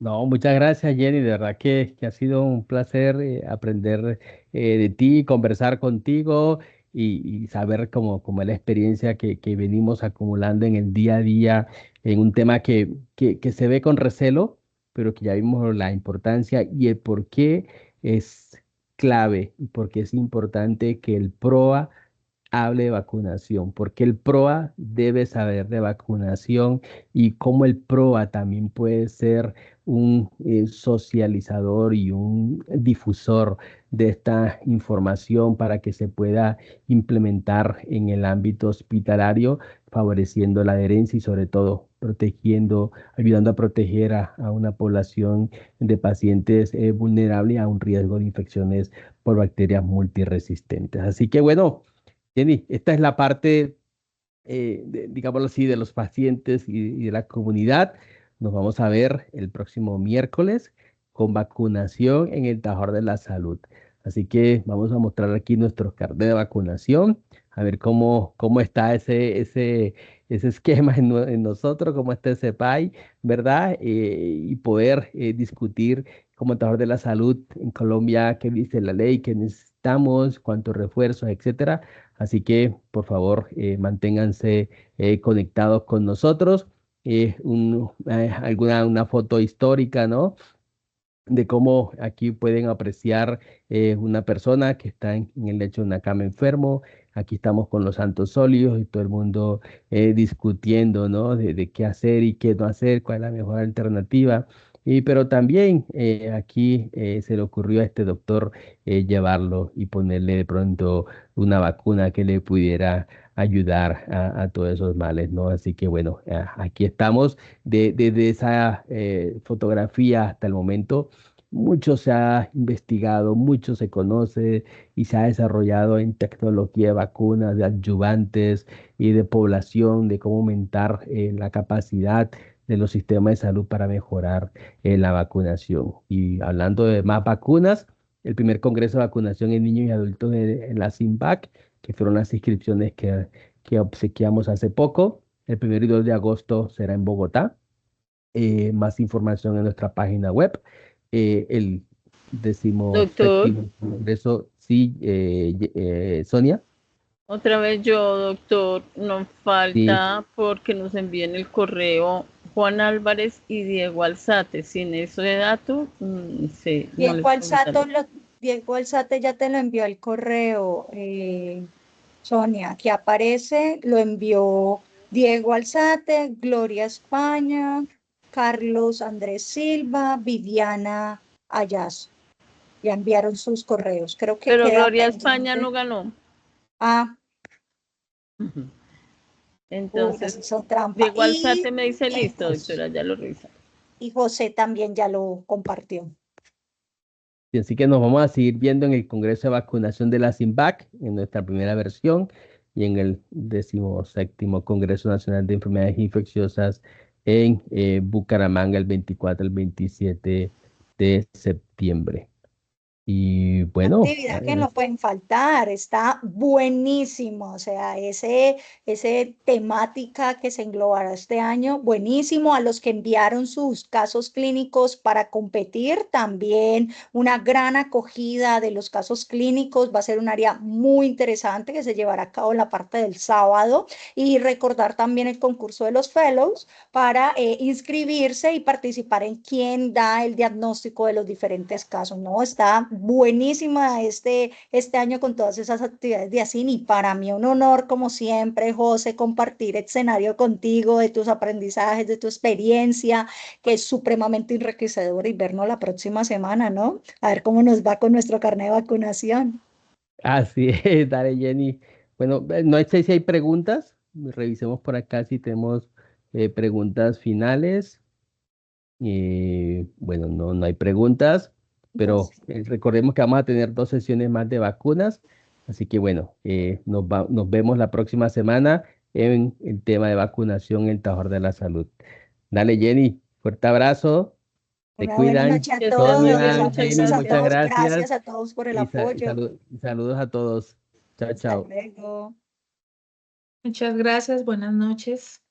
S4: No, muchas gracias, Jenny. De verdad que ha sido un placer aprender de ti, conversar contigo y saber cómo es la experiencia que venimos acumulando en el día a día en un tema que se ve con recelo, pero que ya vimos la importancia y el por qué es clave y por qué es importante que el PROA hable de vacunación, porque el PROA debe saber de vacunación y cómo el PROA también puede ser un socializador y un difusor de esta información para que se pueda implementar en el ámbito hospitalario, favoreciendo la adherencia y sobre todo protegiendo, ayudando a proteger a una población de pacientes vulnerables a un riesgo de infecciones por bacterias multiresistentes. Así que bueno, Jenny, esta es la parte, digámoslo así, de los pacientes y de la comunidad. Nos vamos a ver el próximo miércoles con vacunación en el Tajor de la Salud. Así que vamos a mostrar aquí nuestro carnet de vacunación, a ver cómo está ese esquema en nosotros, cómo está ese PAI, ¿verdad? Y poder discutir como Tajor de la Salud en Colombia, qué dice la ley, qué necesitamos, cuántos refuerzos, etcétera. Así que, por favor, manténganse conectados con nosotros. Una foto histórica, ¿no? De cómo aquí pueden apreciar una persona que está en el lecho de una cama enfermo. Aquí estamos con los santos óleos y todo el mundo discutiendo, ¿no? De qué hacer y qué no hacer, cuál es la mejor alternativa. Pero también aquí se le ocurrió a este doctor llevarlo y ponerle de pronto una vacuna que le pudiera ayudar a todos esos males, ¿no? Así que bueno, aquí estamos. Desde esa fotografía hasta el momento, mucho se ha investigado, mucho se conoce y se ha desarrollado en tecnología de vacunas, de adyuvantes y de población, de cómo aumentar la capacidad de los sistemas de salud para mejorar la vacunación. Y hablando de más vacunas, el primer Congreso de Vacunación en Niños y Adultos en la SIMVAC, que fueron las inscripciones que obsequiamos hace poco. El 1 y 2 de agosto será en Bogotá. Más información en nuestra página web. El
S5: Doctor,
S4: 17º Congreso, sí, Sonia.
S5: otra vez yo, doctor, nos
S4: Sí,
S5: falta porque nos envíen el correo Juan Álvarez y Diego Alzate. Sin eso de dato, sí, no les
S2: Diego
S5: puedo meter.
S2: Diego Alzate ya te lo envió el correo, Sonia, que aparece, lo envió Diego Alzate, Gloria España, Carlos Andrés Silva, Viviana Ayazo. Ya enviaron sus correos. Creo que
S5: Pero
S2: queda
S5: Gloria España
S2: pendiente.
S5: no ganó.
S2: Ah,
S5: Ujú.
S2: uy, las
S5: Entonces,
S2: hizo trampa.
S5: Diego Alzate me dice listo,
S2: Pues,
S5: doctora, ya lo revisa.
S2: y José también ya lo compartió.
S4: y así que nos vamos a seguir viendo en el Congreso de Vacunación de la SIMVAC, en nuestra primera versión, y en el 17º Congreso Nacional de Enfermedades Infecciosas en Bucaramanga el 24 al 27 de septiembre. Y bueno,
S2: Actividad que no pueden faltar, está buenísimo, o sea, ese temática que se englobará este año, buenísimo. A los que enviaron sus casos clínicos para competir, también una gran acogida de los casos clínicos, va a ser un área muy interesante que se llevará a cabo en la parte del sábado. Y recordar también el concurso de los fellows para inscribirse y participar en quién da el diagnóstico de los diferentes casos, ¿no? Está buenísima este año con todas esas actividades de ASIN y para mí un honor, como siempre, José, compartir escenario contigo, de tus aprendizajes, de tu experiencia, que es supremamente enriquecedor y vernos la próxima semana, ¿no? A ver cómo nos va con nuestro carnet de vacunación.
S4: así es, dale, Jenny. Bueno, no sé si hay preguntas. Revisemos por acá si tenemos preguntas finales. Bueno, no hay preguntas, pero
S2: José.
S4: recordemos que vamos a tener 2 sesiones más de vacunas. Así que bueno, nos vemos la próxima semana en el tema de vacunación en el Tajor de la Salud. Dale, Jenny, fuerte abrazo. Te
S2: Una buena
S4: cuidan.
S2: noche a
S5: Que estén muy bien,
S2: todos,
S4: Sonia,
S5: muchas
S4: Jenny,
S2: besos a
S4: muchas
S5: gracias.
S2: todos, gracias
S4: gracias.
S2: a todos por el
S4: Y,
S2: apoyo.
S4: saludos a todos. Chao,
S2: Hasta
S4: chao.
S2: luego.
S7: Muchas gracias, buenas noches.